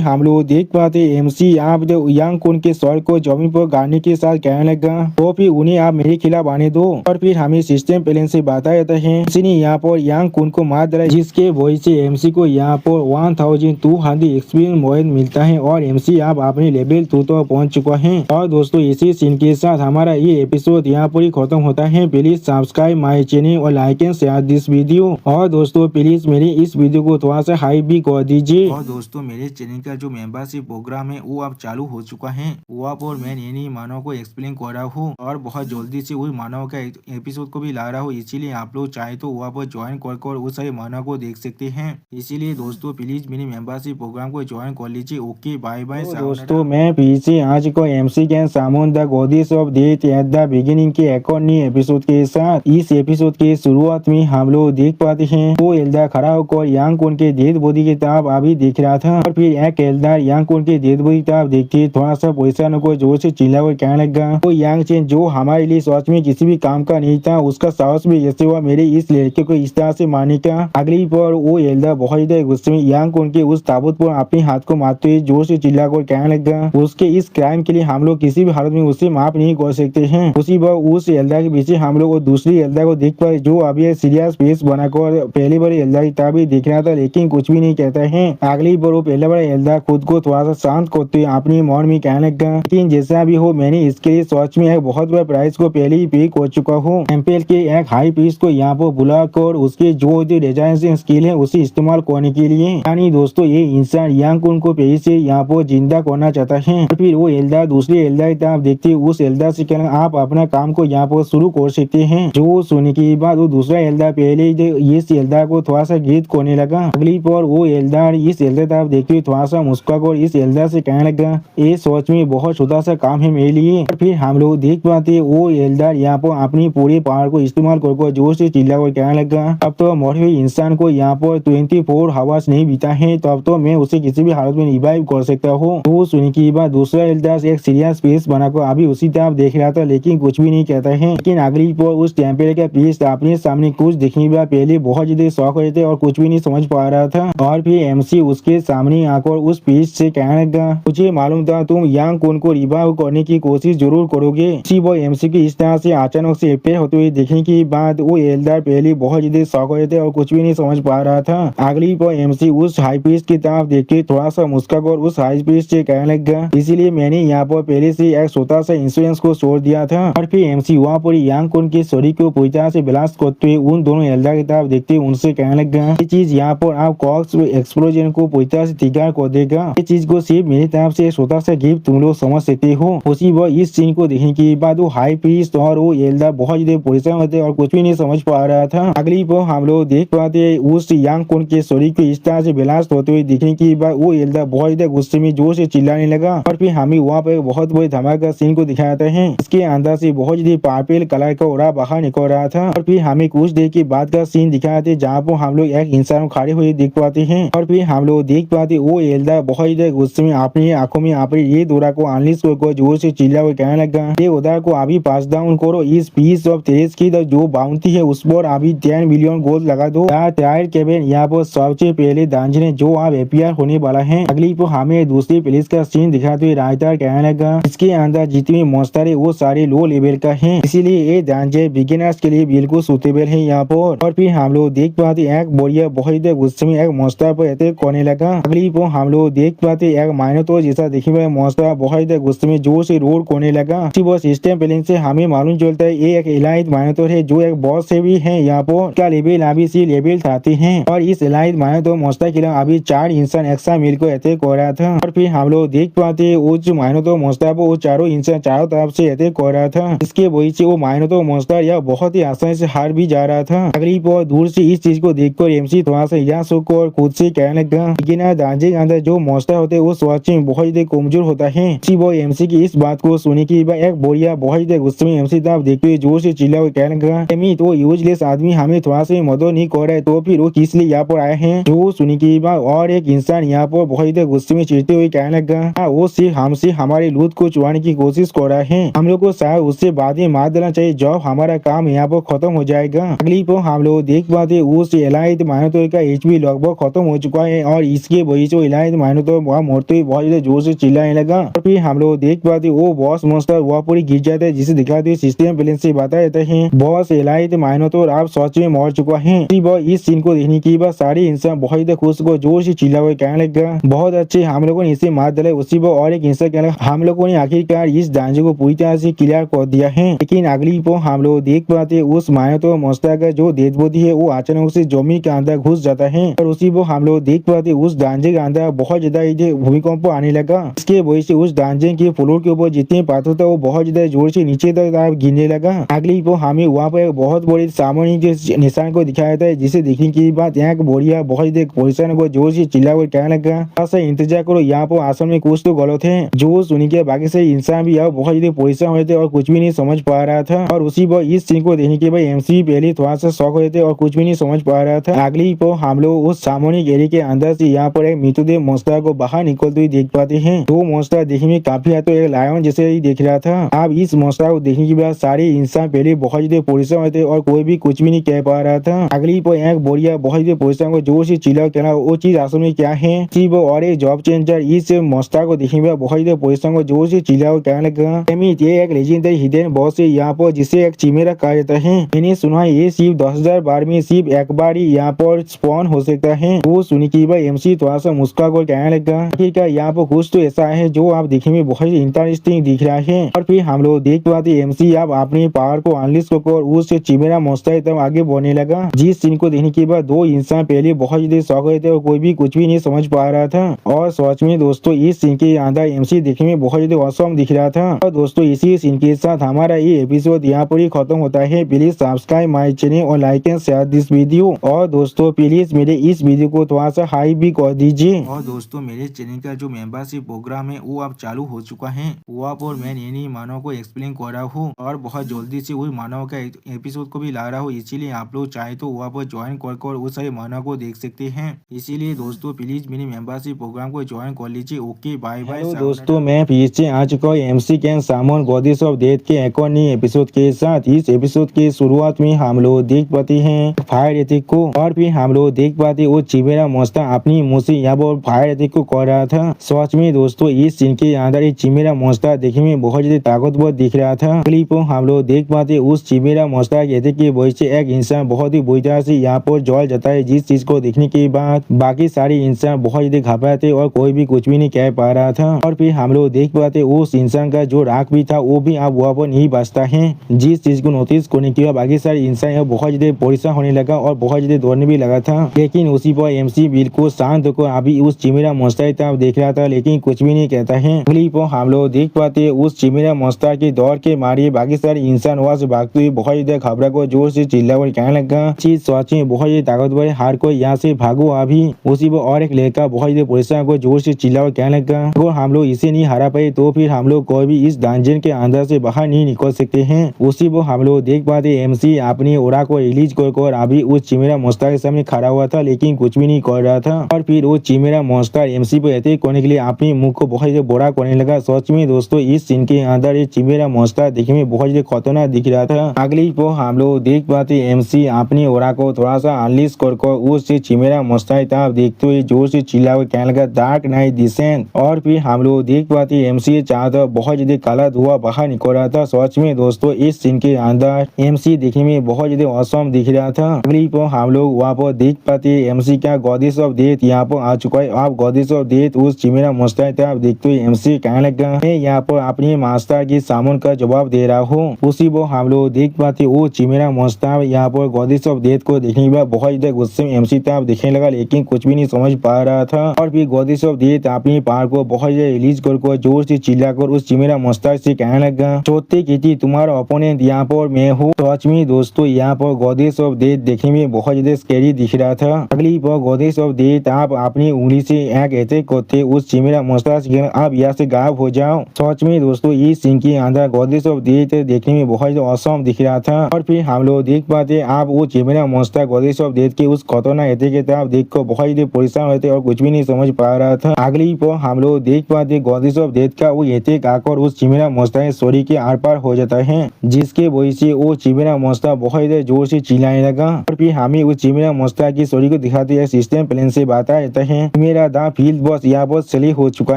हम लोग देख पाते एमसी आप यांग कुन के सर को जमीन पर गाड़ने के साथ कहने लगा, तो फिर उन्हें आप मेरे खिलाफ आने दो। और फिर हमें सिस्टम प्लेन से बताया जाता है एमसी ने यहाँ पर यांग कुन को मार डाला, जिसके वजह से एमसी को यहाँ पर 1200 एक्सपीरियंस पॉइंट मिलता है और एमसी आप अपने लेवल 2 तो पहुंच चुका है। और दोस्तों इसी सीन के साथ हमारा ये एपिसोड यहाँ पर खत्म होता है। प्लीज सब्सक्राइब माई चैनल और like and share this video. और दोस्तों प्लीज मेरी इस वीडियो को थोड़ा सा हाइप भी कर दीजिए। और दोस्तों मेरे चैनल का जो मेंबरशिप प्रोग्राम है वो अब चालू हो चुका है। वहाँ पर मैं नई मानव को एक्सप्लेन कर रहा हूँ और बहुत जल्दी से वही मानव का एपिसोड को भी ला रहा हूँ, इसीलिए आप लोग चाहे तो वहाँ पर ज्वाइन कर उस सारे मानव को देख सकते हैं। इसीलिए दोस्तों प्लीज मेरी मेंबरशिप प्रोग्राम को ज्वाइन कर लीजिए। Okay bye bye. दोस्तों मैं पीछे आज को MC can summon the goddess of death at the beginning के एक और नए एपिसोड के साथ इस एपिसोड के शुरुआत में हम लोग देख पाते हैं वो एल्डर खड़ा होकर यांग कुन के डेड बॉडी की तरफ अभी देख रहा था। और फिर एक एल्डर यांग कुन के डेड बॉडी की तरफ देखते थोड़ा सा परेशान होकर जोर से चिल्लाकर कहने लगा, वो यांग चेन जो हमारे लिए सच में किसी भी काम का नहीं था उसका साहस भी जैसे हुआ मेरे इस लड़के को इस तरह से मारने का। अगली पर वो एल्डर बहुत ज्यादा गुस्से में यांग कुन के उस ताबूत पर अपने हाथ को मारते हुए जोर से चिल्लाकर कहने लगा, उसके इस क्राइम के लिए हम लोग किसी भी हालत में उसे माफ नहीं कर सकते हैं। उसी पर उस एल्डर के पीछे हम लोग दूसरी एल्डर को देख पाए जो अभी सीरियस फेस बनाकर पहली बार एल्डर की तरफ देख रहा था लेकिन कुछ भी नहीं कहता है। अगली बार वो पहले बार एल्डर खुद को थोड़ा सा शांत करते हुए अपनी मन में कहने लगा, लेकिन जैसा भी हो मैंने इसके लिए सच में एक बहुत बड़ा प्राइस को पहले ही पे कर चुका हूँ। टेम्पल के एक हाई पीस को यहाँ पर बुलाकर उसके जो रेजाइनेशन स्किल है उसे इस्तेमाल करने के लिए, यानी दोस्तों ये इंसान यांग कुन को पहले से यहाँ पर जिंदा करना चाहता है। फिर वो एल्डर दूसरी एल्डर की तरफ देखते उस एल्डर से कहना, आप अपना काम को यहाँ पर शुरू कर सकते हैं। जो सुनने के बाद वो दूसरा एल्डर पहले इस एल्डर को थोड़ा सा गीत करने लगा। अगली पर वो एल्डर इस एल्डर तरफ देखते हुए थोड़ा सा मुस्कुराकर इस एल्डर से कहने लगा, ये सोच में बहुत छोटा सा काम है मेरे लिए। और फिर हम लोग देख पाते वो एल्डर यहाँ पर अपनी पूरी पावर को इस्तेमाल कर जोर से चिल्लाकर कहने लगा, अब तो मरे हुए इंसान को यहाँ पर 24 आवर्स नहीं बीता है तो अब तो मैं उसे किसी भी हालत में रिवाइव कर सकता हूँ। तो सुनने की बात दूसरा एल्डर एक सीरियस फेस बनाकर अभी उसी तरफ देख रहा था लेकिन कुछ भी नहीं कहता है। लेकिन अगली पर उस टेम्पल का पीस अपने सामने कुछ दिखने के बाद पहले बहुत ज्यादा शौक हो रहे थे और कुछ भी नहीं समझ पा रहा था। और फिर एमसी उसके सामने आकर उस पीस से कहने लगा, मुझे मालूम था तुम यांग कुन को रिवाइव करने की कोशिश जरूर करोगे। इसी वो एमसी की इस तरह से अचानक से अपेयर होते हुए देखने के बाद वो एल्डर पहले बहुत ज्यादा शौक हो रहे थे और कुछ भी नहीं समझ पा रहा था। अगली पर एमसी उस हाई पीस की तरफ देख के थोड़ा सा मुस्कुराकर उस हाई पीस से कहने लगा, इसीलिए मैंने यहाँ पर पहले से एक छोटा सा इंश्योरेंस को छोड़ दिया था। और फिर एमसी वहाँ पर यांग कुन के शरीर को पूरी तरह से ब्लास्ट करते हुए उन दोनों एल्डर की तरफ देखते उनसे कहने लगा, ये चीज यहाँ पर आप कॉक्स एक्सप्लोजन को पूरी तरह से तैयार कर देगा। ये चीज को सिर्फ मेरी तरफ से छोटा सा गिफ्ट तुम लोग समझ सकते हो। उसी वह इस सीन को देखने के बाद वो हाई पीस और वो एल्डर बहुत ज्यादा परेशान होते और कुछ भी नहीं समझ पा रहा था। अगली पर हम लोग देख पाते उस यांग कुन के शरीर को इस तरह से ब्लास्ट होते हुए देखने के बाद वो एल्डर बहुत ज्यादा गुस्से में जोर से चिल्लाने करने लगा और फिर हमें वहाँ पर बहुत बड़ी धमाका सीन को दिखाते हैं। इसके अंदर से बहुत ही पर्पल कलर का ओरा बाहर निकल रहा था और फिर हमें कुछ देर के बाद का सीन दिखाते जहाँ पर हम लोग एक इंसान खड़े हुए देख पाते हैं और फिर हम लोग देख पाते वो एल्डा बहुत ही गुस्से में अपनी आंखों में यहाँ पर ये डोरा को अनलिश को जोर से चिल्ला हुए कहने लगा, ये उधर को अभी पास डाउन करो, इस पीस ऑफ तेज की जो बाउंटी है उस पर अभी 10 मिलियन गोल्ड लगा दो। टायर केबिन यहाँ पर सबसे पहले दांजने जो आप एपीआर होने वाला है। अगली पर हमें दूसरी पुलिस का सीन दिखाते हुए राइटर कहने लगा, इसके अंदर जितने मॉन्स्टर है वो सारे लो लेवल का है, इसीलिए ये दांजे बिगिनर्स के लिए बिल्कुल सुटेबल है यहाँ पर। और फिर हम लोग देख पाते एक बोरिया बहुत गुस्से में एक मॉन्स्टर पर अटैक करने लगा। अगली पर हम लोग देख पाते एक माइनोटोर जैसा दिखने वाला मॉन्स्टर बहुत गुस्से में जोर से रोड करने लगा। वो सिस्टम प्लेइंग से हमें मालूम चलता है ये एक एलाइट माइनोटोर है जो एक बॉस से भी है यहाँ पर। इसका लेवल अभी सी लेवल 30 है और इस एलाइट माइनोटोर मॉन्स्टर के लिए अभी 4 इंसान एक्स्ट्रा मिल को अटैक कर रहा था। और फिर हम लोग देख पाते उस माइनोटोर मॉन्स्टर पर वो चारों इंसान चारों तरफ से अटैक कर रहा था। इसके वजह से वो माइनोटोर मॉन्स्टर यह बहुत ही आसानी से हार भी जा रहा था। अगली पर दूर से इस चीज को देखकर एमसी थोड़ा सा यहाँ सुख और खुद से कहने लगा, लेकिन दांजे के अंदर जो मॉन्स्टर होते हैं वो सच में बहुत ही कमजोर होता है। वो एमसी की इस बात को सुनी की एक बोरिया बहुत ही गुस्से में एमसी तरफ देखते हुए जोर से चिल्ला हुए कहने लगा, एमी तो यूजलेस आदमी हमें थोड़ा सा मदद नहीं कर रहा है तो फिर वो किस लिए यहाँ पर आए हैं। जो सुनी की बात और एक इंसान यहाँ पर बहुत ही गुस्से में चिढ़ते हुए कहने लगा, वो सिर्फ हमसे हमारे लूट को चुराने की कोशिश कर रहा है, हम लोग को शायद उससे बाद में मार देना चाहिए जब हमारा काम यहाँ पर खत्म हो जाएगा। अगली पर हम लोग देख पाते उस एलाइट माइनोटोर का एचपी लगभग खत्म हो चुका है और इसके वजह से एलाइट माइनोटोर वहाँ मरते हुए बहुत जोर से चिल्लाने लगा। और फिर हम लोग देख पाते वो बॉस मॉन्स्टर वह पूरी गिर जाता है जिसे दिखाते हुए सिस्टम प्लेन से बताया जाता है बॉस एलाइट माइनोटोर आप सच में मर चुका है। इस सीन को देखने के बाद सारे इंसान बहुत खुश को जोर से चिल्ला हुए कहने लगा, बहुत अच्छे हम लोगों ने इसे मार डाला। उसी पर और एक इंसान कहने लगा, हम लोगों ने आखिरकार इस दांजे को पूरी तरह से क्लियर कर दिया है। लेकिन अगली पर हम लोग देख पाते उस माइनोटोर मॉन्स्टर का जो डेड बॉडी है वो अचानक से जमीन के अंदर घुस जाता है और उसी पर हम लोग देख पाते उस दांजे के अंदर बहुत ज्यादा भूमिकंप आने लगा। इसके वजह से उस दांजे के फ्लोर के ऊपर जितने पाथर था वो बहुत ज्यादा जोर से नीचे तक गिरने लगा। अगली पर हमें वहाँ पर बहुत बड़ी सामने निशान को दिखाया था जिसे देखने की बात यहाँ बोरिया बहुत पोजिशन को जोर से चिल्ला कर कहने लगा, इंतजार करो यहाँ पर आसन में कुछ तो गलत है। जो सुनी के बाकी से इंसान भी बहुत पोजिशन हुए थे और कुछ भी नहीं समझ पा रहा था। और उसी पर इस सीन को देखने के बाद एमसी पहले थोड़ा सा शॉक हुए थे और कुछ भी नहीं समझ पा रहा था। अगली पर हम लोग उस सामूहिक एरिया के अंदर से यहाँ पर एक मृतदेह मॉन्स्टर को बाहर निकलते हुए देख पाते हैं। तो मॉन्स्टर देखने में काफी तो एक लायन जैसे ही देख रहा था। अब इस मॉन्स्टर को देखने के बाद सारे इंसान पहले बहुत पोजिशन हुए थे और कोई भी कुछ भी नहीं कह पा रहा था। अगली पर एक बोरिया बहुत पोजिशन को जोर से चिल्ला कहना वो चीज असल में क्या है। और एक जॉब चेंजर इस मॉन्स्टर को देखने में बहुत पोजिशन को जोर से चिल्ला कहने लगा, ये एक लेजेंडरी हिडन बॉस है यहाँ पर जिसे एक चिमेरा कहा जाता है। मैंने सुना है ये सिर्फ 10,000 बार में सिर्फ एक बार ही यहाँ पर स्पॉन हो सकता है। वो सुनी की भाई एमसी थोड़ा सा मुस्कुरा कर कहने लगा, ठीक है यहाँ पर कुछ तो ऐसा है जो आप देखने में बहुत इंटरेस्टिंग दिख रहा है। और फिर हम लोग देख पाते एमसी आप अपने पावर को अनलिश कर उस चिमेरा मॉन्स्टर तब आगे बढ़ने लगा। जिस सीन को देखने के बाद दो इंसान पहले बहुत ज्यादा शौक हुए थे और कोई भी कुछ भी नहीं समझ पा रहा था। और सच में दोस्तों इस सीन के अंदर एमसी देखने में बहुत ज्यादा औसम दिख रहा था। और दोस्तों इसी सीन के साथ हमारा ये एपिसोड यहाँ पर ही खत्म होता है। प्लीज सब्सक्राइब माय चैनल और like and share this video. और दोस्तों प्लीज मेरे इस वीडियो को थोड़ा सा हाई भी कर दीजिए। और दोस्तों मेरे चैनल का जो मेंबरशिप प्रोग्राम है वो अब चालू हो चुका है। वहाँ पर मैं नई मानव को एक्सप्लेन कर रहा हूँ और बहुत जल्दी से वही मानव का एपिसोड को भी ला रहा हूँ। इसीलिए आप लोग चाहे तो वहाँ पर ज्वाइन कर उस सारे मानव को देख सकते हैं। इसीलिए दोस्तों प्लीज मेरी मेंबरशिप प्रोग्राम को ज्वाइन कर लीजिए। ओके बाय बाय दोस्तों, मैं फिर से आ चुका हूँ MC can summon goddess of death के एक और नई एपिसोड के साथ। इस एपिसोड के शुरुआत में हम लोग देख पाते हैं फायर एथिक को और फिर हम लोग देख पाते वो चिमेरा मॉन्स्टर अपनी मुंह से यहाँ पर फायर एथिक को कर रहा था। सच में दोस्तों इस सीन के अंदर चिमेरा मॉन्स्टर देखने में बहुत ज्यादा ताकतवर दिख रहा था। क्लिप हम लोग देख पाते उस चिमेरा मॉन्स्टर एथिक की वजह से एक इंसान बहुत ही बुरी तरह से यहाँ पर जल जाता है। जिस चीज को देखने के बाद बाकी सारे इंसान बहुत ज्यादा घबराते और कोई भी कुछ भी नहीं कह पा रहा था। और फिर हम लोग देख पाते उस इंसान का जो राख भी था वो भी अब वहाँ पर नहीं बचता है। जिस चीज को नोटिस करने के बाद बाकी सारे इंसान बहुत ज्यादा परेशान होने लगा और बहुत ज्यादा दौड़ने भी लगा था। लेकिन उसी पर एमसी बिल्कुल शांत होकर अभी उस चिमेरा मॉन्स्टर की तरफ देख रहा था लेकिन कुछ भी नहीं कहता है। अगली पर हम लोग देख पाते उस चिमेरा मॉन्स्टर के दौड़ के मारे बाकी सारे इंसान वहाँ से भागते हुए बहुत ज्यादा घबरा को जोर से चिल्ला कर कहने लगा, चीज सच में बहुत ज्यादा ताकतवर है, हार को यहाँ से भागो अभी। उसी पर और एक लड़का बहुत ज्यादा परेशान को जोर से चिल्ला कर कहने लगा, लगा। अगर हम लोग इसे नहीं हरा पाए तो फिर हम लोग कोई भी इस डंजन के अंदर से बाहर नहीं निकल सकते हैं। उसी वो हम लोग देख पाते एमसी अपनी ओरा को रिलीज कर अभी उस चिमेरा मोस्टर के सामने खड़ा हुआ था, लेकिन कुछ भी नहीं कर रहा था। और फिर वो चिमेरा मोस्टर एमसी पे अटैक करने के लिए अपने मुंह को बहुत ज्यादा बड़ा करने लगा। सच में दोस्तों इस सीन के अंदर ये चिमेरा मोस्टर देखने में बहुत ज्यादा खतरनाक दिख रहा था। अगली वो हम लोग देख पाते एमसी अपनी ओरा को थोड़ा सा अनलीज कर उस चिमेरा मोस्टर तरफ देखते हुए जोर से चिल्ला हुआ कहने लगा डार्क नाइट डिसेंट। और फिर हम लोग देख पाते एमसी चारों तरफ बहुत ज्यादा काला धुआं बाहर निकल रहा था। सच में दोस्तों इस सीन के अंदर एमसी देखने में बहुत ज्यादा औसम दिख रहा था। अगली पर हम लोग वहाँ पर देख पाते एमसी क्या गॉडेस ऑफ डेथ यहाँ पर आ चुका है। आप गॉडेस ऑफ डेथ उस चिमेरा मोस्टर तरफ देखते हुए एमसी कहने लगा मैं यहाँ पर अपने मास्टर की सामान का जवाब दे रहा हूँ। उसी वो हम लोग देख पाते वो चिमेरा मोस्टर यहाँ पर गॉडेस ऑफ डेथ को देखने के बाद बहुत ज्यादा गुस्से में एमसी तरफ देखने लगा, लेकिन कुछ भी नहीं समझ पा रहा था। और फिर गॉडेस ऑफ डेथ अपनी पावर को बहुत ज्यादा रिलीज कर जोर से चिल्लाकर उस चिमेरा मोस्टर से कहने लगा चौथे की थी तुम्हारा ओपोनेंट यहाँ पर मैं हूँ। सच में दोस्तों यहाँ पर गॉडेस ऑफ डेथ देखने में बहुत ज्यादा स्कैरी दिख रहा था। अगली पर गॉडेस ऑफ डेथ आप अपनी उंगली से एक अटैक करते उस चिमेरा मोस्टर से आप यहाँ से गायब हो जाओ। सच में दोस्तों इस सीन के अंदर गॉडेस ऑफ डेथ देखने में बहुत ज्यादा औसम दिख रहा था। और फिर हम लोग देख पाते आप वो चिमेरा मोस्टर गॉडेस ऑफ डेथ के उस खतरनाक अटैक की तरफ देख कर बहुत ज्यादा परेशान होते और कुछ भी नहीं समझ पा रहा था। अगली पर हम लोग देख पाते गॉडेस ऑफ डेथ का वो अटैक आकर उस चिमेरा मोस्टर शरीर के आर पार हो जाता है, जिसके वजह से वो चिमेरा मोस्टर बहुत ज्यादा जोर से चिल्लाने लगा। और फिर हमें उस चिमेरा मोस्टर की शरीर को दिखाते हैं सिस्टम प्लेन से बताया जाता है मेरा दा फील्ड बॉस यहाँ पर सली हो चुका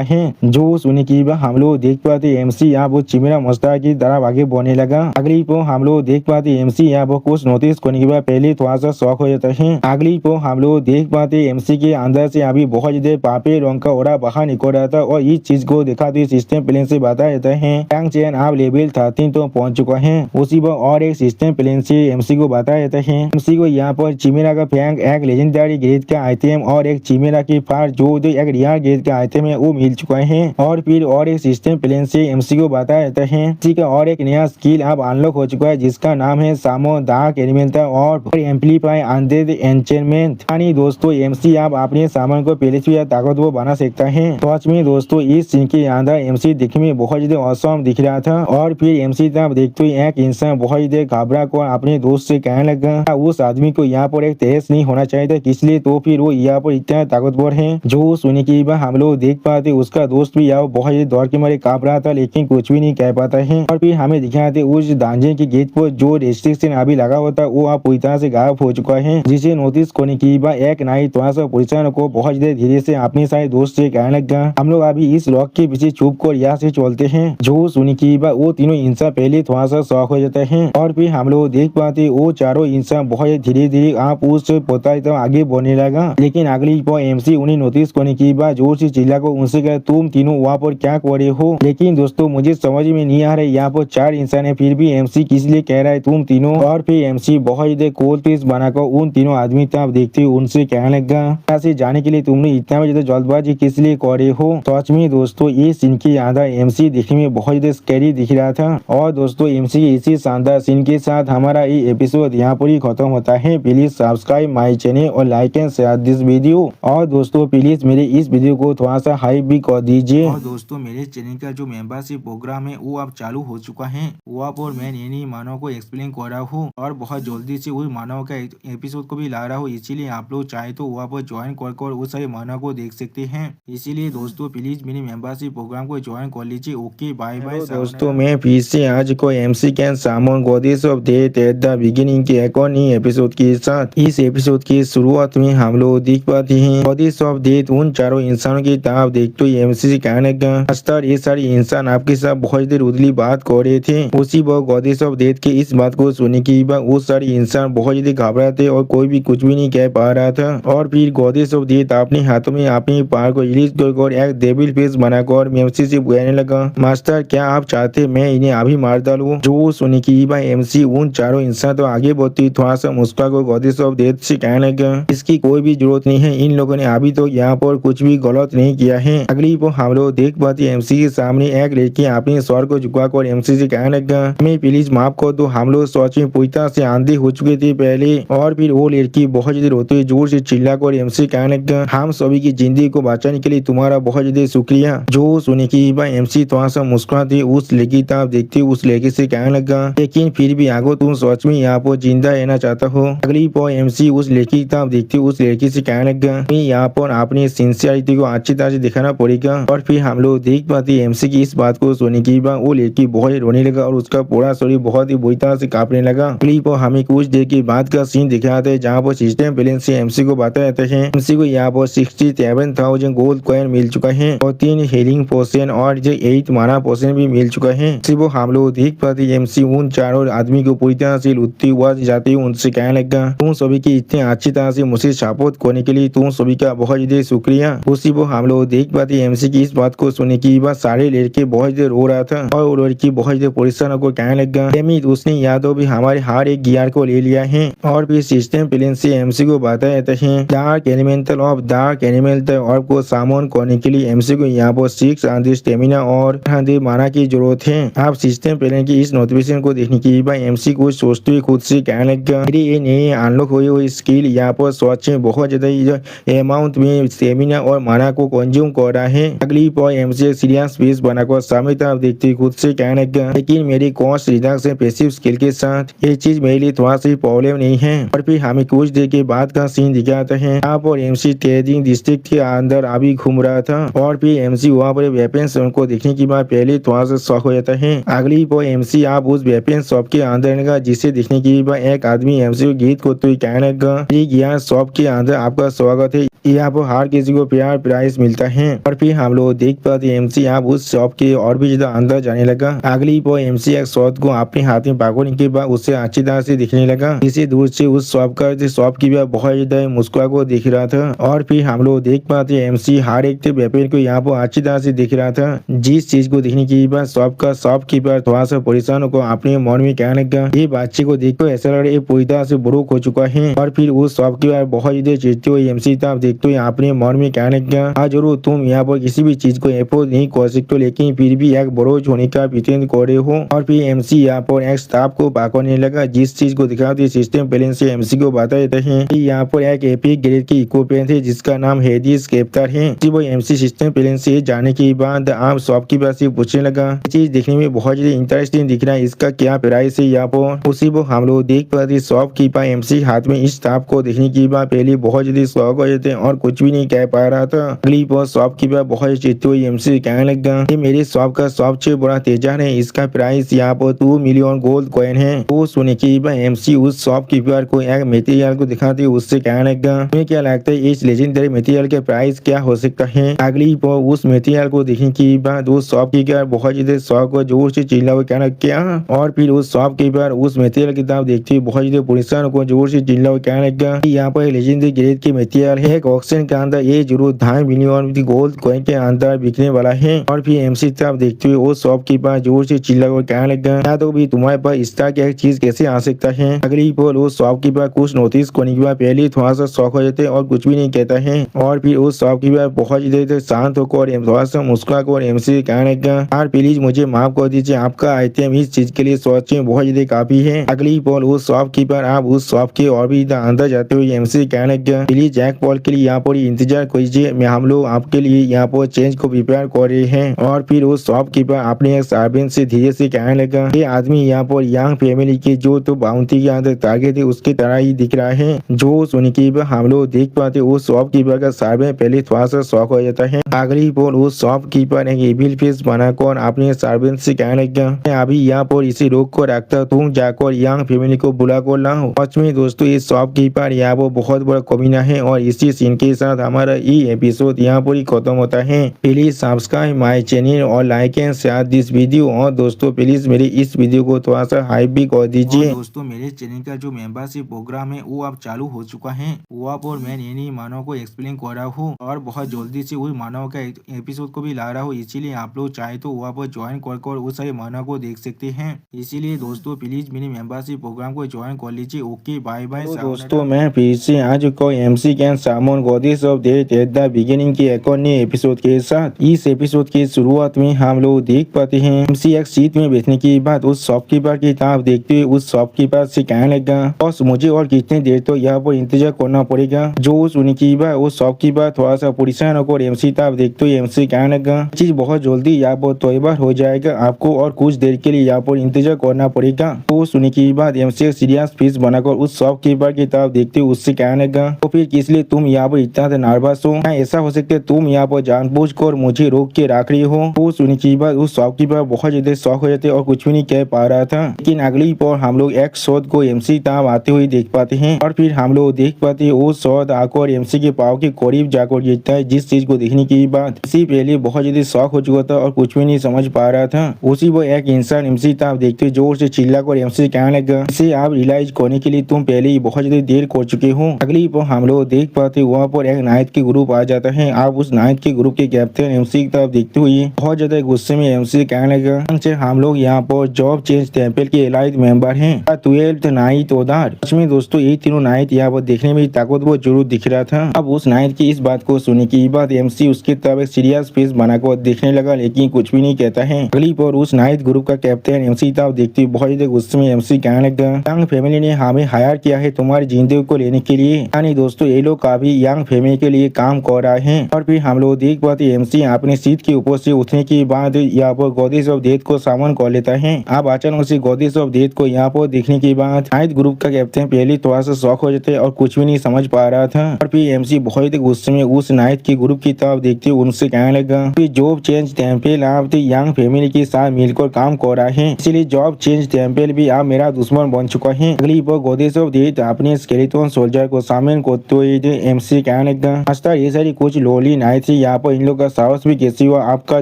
है। जो सुनने की बात हम लोग देख पाते एमसी यहाँ पर चिमेरा मोस्टर की तरफ आगे बढ़ने लगा। अगली पर हम लोग देख पाते एमसी यहाँ पर कुछ नोटिस करने के बाद पहले थोड़ा सा शौक हो जाता है। अगली पर हम लोग देख पाते एमसी के अंदर से अभी बहुत ज्यादा पापे रंग का ओरा बाहर निकल रहा था और इस चीज को दिखाते सिस्टम प्लेन से बताया जाता है टैंक चैन आप लेवल 13 तो पहुंच चुका है। उसी पर और एक सिस्टम प्लेन से एमसी को बताया जाता है एमसी को यहाँ पर चिमेरा का फैंग एक लेजेंडरी ग्रेड का आइटम और एक चिमेरा की फार जो एक रियर ग्रेड का आइटम है वो मिल चुका है। और फिर और एक सिस्टम प्लेन से एमसी को बताया जाता है इसी का और एक नया स्किल अब अनलॉक हो चुका है जिसका नाम है सामो डार्क एलिमेंटल और एम्पलीफाई अनडेड एन्चेंटमेंट। यानी दोस्तों एमसी आप अपने सामान को पहले से ताकतवर बना सकता है। सच में दोस्तों इस सीन के अंदर एमसी दिखने में बहुत ज्यादा औसम दिख रहा था। और फिर एमसी तब देखते हुए एक इंसान बहुत ज्यादा घबरा कर अपने दोस्त से कहने लगा उस आदमी को यहाँ पर एक तेज नहीं होना चाहिए था, इसलिए तो फिर वो यहाँ पर इतना ताकतवर है। जो सुनने की बात हम लोग देख पाते उसका दोस्त भी यहाँ बहुत ज्यादा दौड़ के मारे कांप रहा था, लेकिन कुछ भी नहीं कह पाता है। और फिर हमें दिखाते उस डांजन की गेट पर जो रेस्ट्रिक्शन अभी लगा हुआ था वो आप पूरी तरह से गायब हो चुका है, जिसे नोटिस करने की बात एक नाइट थोड़ा सा पुलिस को बहुत ज्यादा धीरे से अपने सारे दोस्त से कहने लगा हम लोग अभी इस लॉक के पीछे छुप कर यहाँ से चलते हैं। जो सुनी की बात वो तीनों इंसान पहले थोड़ा सा शौक हो जाता है। और फिर हम लोग देख पाते वो चारों इंसान बहुत धीरे धीरे आप उस पता तो आगे बढ़ने लगा, लेकिन अगली पर एमसी उन्हें नोटिस करने की बात जोर से चिल्ला को उनसे कहा तुम तीनों वहाँ पर क्या कर रहे हो। लेकिन दोस्तों मुझे समझ में नहीं आ रहा है यहाँ पर 4 इंसान है फिर भी एमसी किस लिए कह रहा है तुम तीनों। और फिर एमसी बहुत ज्यादा कोल पीस बनाकर उन तीनों आदमी तब देखते उनसे कहने लगा यहाँ से जाने के लिए तुमने इतना ज्यादा जल्दबाजी किस लिए कर रहे हो। सच में दोस्तों ये सीन के अंदर एमसी देखने में बहुत ज्यादा स्कैरी दिख रहा था। और दोस्तों एमसी के इसी शानदार सीन के साथ हमारा ये एपिसोड यहाँ पर ही खत्म होता है। प्लीज सब्सक्राइब माई चैनल और like and share this video. और दोस्तों प्लीज मेरे इस वीडियो को थोड़ा सा हाइप भी कर दीजिए। और दोस्तों मेरे चैनल का जो मेंबरशिप प्रोग्राम है वो अब चालू हो चुका है। वहाँ पर मैं नई मानव को एक्सप्लेन कर रहा हूँ और बहुत जल्दी से उस मानव का एपिसोड को भी ला रहा हूँ, इसीलिए आप लोग चाहे तो वहाँ पर ज्वाइन कर उस सारे मानव को देख सकते हैं। इसीलिए दोस्तों प्लीज मेरी मेंबरशिप प्रोग्राम को ज्वाइन कर लीजिए। ओके बाय बाय दोस्तों। मैं फिर से आज को MC can summon goddess of death at the beginning के एक और नई एपिसोड के साथ इस एपिसोड की शुरुआत में हम लोग देख पाते हैं गॉडेस ऑफ डेथ उन चारों इंसानों की तरफ देखते हुए एमसी से कहने लगा मास्टर ये सारे इंसान आपके साथ बहुत देर उदली बात कर रहे थे। उसी वक्त गॉडेस ऑफ डेथ के इस बात को सुनने के बाद वो सारे इंसान बहुत ज्यादा घबरा थे और कोई भी कुछ भी नहीं कह पा रहा था। और फिर गॉडेस ऑफ डेथ अपने हाथों में अपनी पावर को रिलीज कर एक डेविल फेस बनाकर एमसी से कहने लगा मास्टर क्या आप चाहते मैं इन्हें अभी मार डालूं। जो सुनने की बात एमसी उन चारों इंसान तो आगे बढ़ती थोड़ा सा मुस्कुरा को गॉडेस ऑफ डेथ से कहने लगा इसकी कोई भी जरूरत नहीं है, इन लोगों ने अभी तो यहाँ पर कुछ भी गलत नहीं किया है। अगली पर हम लोग देख पाते एमसी के सामने एक लड़की अपने स्वर को झुकाकर एमसी से कहने लगा मैं प्लीज माफ कर दो, हम लोग सोच में पूरी तरह से आंधी हो चुके थे पहले। और फिर वो लड़की बहुत ज्यादा रोते हुए जोर से चिल्ला कर एमसी कहने लगा हम सभी की जिंदगी को बचाने के लिए तुम्हारा बहुत ज्यादा शुक्रिया। जो सुने की बाद एमसी थोड़ा सा मुस्कुराते उस लड़की की तरफ देखते उस लड़के से कहने लगा, लेकिन फिर भी आगो तुम सच में यहाँ पर जिंदा रहना चाहता हो। अगली पल एमसी उस लड़की की तरफ देखते उस लड़की से कहने लगा, मैं यहाँ पर अपनी सिंसियरिटी को अच्छी तरह से दिखाना पड़ेगा। और फिर हम लोग देख पाते एमसी की इस बात को सुनने के बाद वो लड़की बहुत रोने लगा और उसका पूरा शरीर बहुत ही बुरी तरह से कांपने लगा। अगली पल हमें कुछ देर के बाद का सीन दिखाते हैं जहाँ पर सिस्टम बैलेंस से एमसी को बताया जाता है एमसी को यहाँ पर 67,000 गोल्ड कॉइन मिल चुका है और 3 हीलिंग पोशन और जो 8 माना पोशन भी मिल चुका है। सिर्फ हम लोग देख पाते एमसी उन चारों आदमी को पूरी तरह से लुटते हुआ जाते हुए उनसे कहने लगा, तुम सभी की इतने अच्छी तरह से मुझे सपोर्ट करने के लिए तुम सभी का बहुत ज्यादा शुक्रिया। उसी वो हम लोग देख पाते एमसी की इस बात को सुनने के बाद सारे लड़के बहुत ज्यादा रो रहा था और वो लड़की बहुत ज्यादा परेशान होकर कहने लगा, उसने यादव भी हमारे हर एक गियर को ले लिया है। और फिर सिस्टम प्लेन से एमसी को बताया जाता है dark elemental of dark elemental ऑर्ब को सामोन करने के लिए एमसी को यहाँ पर 600 स्टेमिना और 100 माना की जरूरत है। आप सिस्टम प्लेन की इस नोटिफिकेशन को देखने के बाद एमसी को सोचते हुए खुद से कहने लगा, मेरी ये नई अनलॉक हुई हुई स्किल यहाँ पर सच में बहुत ज्यादा अमाउंट में स्टेमिना और माना को कंज्यूम कर रहा है। अगली पॉइंट एमसी सीरियस फेस बनाकर सामने तरफ देखते खुद से कहने लगा, लेकिन मेरी कॉस्ट रिडक्शन पैसिव स्किल के साथ ये चीज मेरे लिए थोड़ा सा प्रॉब्लम नहीं है। और फिर हमें कुछ देर के बाद का सीन दिखाता है यहाँ पर एमसी ट्रेडिंग डिस्ट्रिक्ट के अंदर अभी घूम रहा था और फिर एमसी वहाँ पर वेपन को देखने के बाद पहले थोड़ा सा शौक हो जाता है। अगली पर एमसी आप उस वेपन शॉप के अंदर लगा जिसे देखने के बाद एक आदमी एमसी को गीत को तो कहने लगा, यहाँ शॉप के अंदर आपका स्वागत है, यहाँ पर हर किसी को प्यार प्राइस मिलता है। और फिर हम लोग देख पाते एमसी आप उस शॉप के और भी ज्यादा अंदर जाने लगा। अगली पर एमसी एक शॉट को अपने हाथ में पकड़ने के बाद उससे अच्छी तरह से दिखने लगा। इसी दूर से उस शॉप की बहुत ज्यादा मुस्कुरा को दिख रहा था। और फिर हम लोग देख पाते एमसी हर एक व्यापारी को यहाँ पर अच्छी तरह से दिख रहा था। जिस चीज को देखने के बाद शॉपकीपर थोड़ा सा परेशान को अपने मन में कहने लगा, ये बच्चे को देखो ऐसा लग रहा है पूरी तरह से बुरुक हो चुका है। और फिर उस शॉपकीपर बहुत ज्यादा चिढ़ते हुए एमसी तरफ देखते हुए अपने मन में कहने लगा, हाँ जरूर तुम यहाँ पर किसी भी चीज को अफोर्ड नहीं कर सकते लेकिन फिर भी एक बरोज होने का प्रिटेंड कर रहे हो। और फिर एमसी यहाँ पर एक स्टाफ को पकड़ने लगा जिस चीज को दिखाते सिस्टम बैलेंस से एमसी को बता देते हैं कि यहाँ पर एक एपिक ग्रेड की इक्विपमेंट है जिसका नाम हेडिस कैप्टर है। वो एमसी सिस्टम बैलेंस से जाने के बाद आप शॉपकीपर से पूछने लगा, चीज देखने में बहुत ज्यादा इंटरेस्टिंग दिख रहा है, इसका क्या प्राइस है यहाँ पर। उसी वो हम लोग देख पाते शॉपकीपर एमसी हाथ में इस स्टाफ को देखने के बाद पहले बहुत ज्यादा शौक हो जाते और कुछ भी नहीं कह पा रहा था। अगली बार शॉपकीपर बहुत चिढ़ते हुए एमसी कहने लगा, ये मेरे शॉप का सबसे बड़ा तेजाब है, इसका प्राइस यहाँ पर 2 मिलियन गोल्ड कॉइन है। वो सुने के बाद एमसी उस शॉपकीपर को एक मटेरियल को दिखाते उससे कहने लगा, तुम्हें क्या लगता है इस लेजेंडरी मटेरियल के प्राइस क्या हो सकता है। अगली बार उस मटेरियल को देखने के बाद उस शॉपकीपर बहुत ज्यादा शौक और जोर से चिल्ला हुआ कहना क्या। और फिर उस शॉपकीपर उस मटेरियल की तरफ देखते हुए बहुत ज्यादा परेशान को जोर से चिल्ला हुआ कहने लगा, यहाँ पर लेजेंडरी ग्रेड की मटेरियल है, एक ऑक्शन के अंदर ये जरूर 2.5 मिलियन गोल्ड कॉइन के अंदर बिकने वाला है। और फिर एमसी तरफ देखते हुए वो शॉपकीपर जोर से चिल्ला हुआ कहने लगा, या तो भी तुम्हारे पास इस तरह की एक चीज कैसे आ सकता है। अगली बार वो शॉपकीपर कुछ नोटिस करने के बाद पहले थोड़ा सा शौक हो जाते और कुछ भी नहीं कहता है। और फिर उस शॉपकीपर बहुत ज्यादा शांत होकर थोड़ा सा मुस्कुरा कर एमसी कहने लगा, यार प्लीज मुझे माफ कर दीजिए, आपका आइटम इस चीज के लिए सोच में बहुत ज्यादा काफी है। अगली बार उस शॉपकीपर आप उस शॉप के और भी अंदर जाते हुए एमसी कहने लगा, प्लीज जैक पॉल के लिए यहाँ पर इंतजार कीजिए, हम लोग आपके लिए यहाँ पर चेंज को प्रिपेयर कर रहे हैं। और फिर उस शॉपकीपर अपने एक सर्वेंट से धीरे से कहने लगा, ये आदमी यहाँ पर यंग फैमिली के जो तो बाउंटी के अंदर टारगेट है उसके तरह ही दिख रहा है। जो सुन के हम लोग देख पाते उस शॉपकीपर का सर्वेंट पहले थोड़ा सा शौक हो जाता है। अगली बार उस शॉपकीपर एक एविल फेस बनाकर अपने सर्वेंट से कहने लगा, मैं अभी यहाँ पर इसे रोक कर रखता, तुम जाकर यंग फैमिली को बुला कर लाओ। सच में दोस्तों इस शॉपकीपर यहाँ पर बहुत बड़ा कमीना है। और इसी सीन के साथ हमारा ये एपिसोड यहाँ पर ही खत्म होता है। प्लीज सब्सक्राइब माय चैनल और like and share this video. और दोस्तों प्लीज मेरे इस वीडियो को थोड़ा सा हाइप भी कर दीजिए। दोस्तों मेरे चैनल का जो मेंबरशिप प्रोग्राम है वो अब चालू हो चुका है। वहाँ पर मैं नई मानव को एक्सप्लेन कर रहा हूँ और बहुत जल्दी से उस मानव का एपिसोड को भी ला रहा हूँ। इसीलिए आप लोग चाहे तो वहाँ पर ज्वाइन कर उस सारे मानव को देख सकते हैं। इसीलिए दोस्तों प्लीज मेरे मेंबरशिप प्रोग्राम को ज्वाइन कर लीजिए। Okay bye bye. दोस्तों मैं फिर से आज को MC can summon goddess of death at the beginning के एक और नए एपिसोड के साथ। इस एपिसोड की शुरुआत में हम लोग देख पाते हैं एमसी एक सीट में बैठने के बाद उस शॉपकीपर की तरफ देखते हुए उस शॉपकीपर से कहने लगा, बस मुझे और कितनी देर तो यहाँ पर इंतजार करना पड़ेगा। जो सुनी की बात उस शॉपकीपर थोड़ा सा परेशान होकर एमसी तब देखते हुए एमसी कहने लगा चीज बहुत जल्दी यहाँ पर तैयार हो जाएगा, आपको और कुछ देर के लिए यहाँ पर इंतजार करना पड़ेगा। तो सुनने के बाद एमसी सीरियस फेस बनाकर उस शॉपकीपर की तरफ देखते हुए उससे कहने लगा तो फिर किस लिए तुम यहाँ पर इतना नर्वस हो? ऐसा हो सकता है तुम यहाँ पर जानबूझकर मुझे रोक के रख रही हो। तो सुनने के बाद उस शॉपकीपर बहुत ज्यादा शौक हो जाते और कुछ भी नहीं कह पा रहा था। लेकिन अगली पर हम लोग एक शॉट को एमसी तब आते हुए देख पाते हैं और फिर हम लोग देख पाते हैं वो शॉट आकर एमसी के पाव के करीब जाकर गिरता है, जिस चीज को देखने के बाद इसी पहले बहुत ज्यादा शौक हो चुका था और कुछ भी नहीं समझ पा रहा था। उसी वो एक इंसान एमसी तब देखते जोर से चिल्ला कर एमसी कहने लगा इसे आप रियलाइज करने के लिए तुम पहले ही बहुत ज्यादा देर कर चुके हो। अगली पर हम लोग देख पाते वहाँ पर एक नाइट के ग्रुप आ जाता है। आप उस नाइट के ग्रुप के कैप्टन एमसी की तरफ देखते हुए बहुत ज्यादा गुस्से में एमसी कहने लगा हम लोग यहाँ पर जॉब चेंज टेम्पल के एलाइट मेंबर हैं। 12th नाइट उदार सच में दोस्तों ये तीनों नाइट यहाँ पर देखने में ताकतवर जरूर दिख रहा था। अब उस नाइट की इस बात को सुनने की बाद एमसी उसके तरफ एक सीरियस फेस बनाकर देखने लगा, लेकिन कुछ भी नहीं कहता है। अगली पर उस नाइट ग्रुप का कैप्टन एमसी तब देखते बहुत ज्यादा गुस्से में एमसी कहने लगा यंग फैमिली ने हमें हायर किया है तुम्हारी जिंदगी को लेने के लिए। यानी दोस्तों ये लोग काफी यंग फैमिली के लिए काम कर रहे हैं। और फिर हम लोग देख पाते एमसी अपने सीट के ऊपर से उठने के बाद यहाँ पर गॉडेस ऑफ डेथ को सामन कर लेता है। अब अचानक से गॉडेस ऑफ डेथ को यहाँ पर देखने के बाद नाइट ग्रुप का कैप्टन पहले थोड़ा सा शॉक हो जाता है और कुछ भी नहीं समझ पा रहा था। और फिर एमसी बहुत गुस्से में उस नाइट के ग्रुप की तरफ देखते उनसे कहने लगा जॉब चेंज टेम्पल आप यंग फैमिली के साथ मिलकर काम कर रहा है, इसलिए जॉब चेंज टेम्पल भी आप मेरा दुश्मन बन चुका है। अगली पर गॉडेस ऑफ डेथ अपने स्केलेटन सोल्जर को सामने करते हुए एमसी कहने लगा अच्छा ये सारी कुछ लोली नाइट थी, यहाँ पर इन लोग का साहस भी कैसे हुआ आपका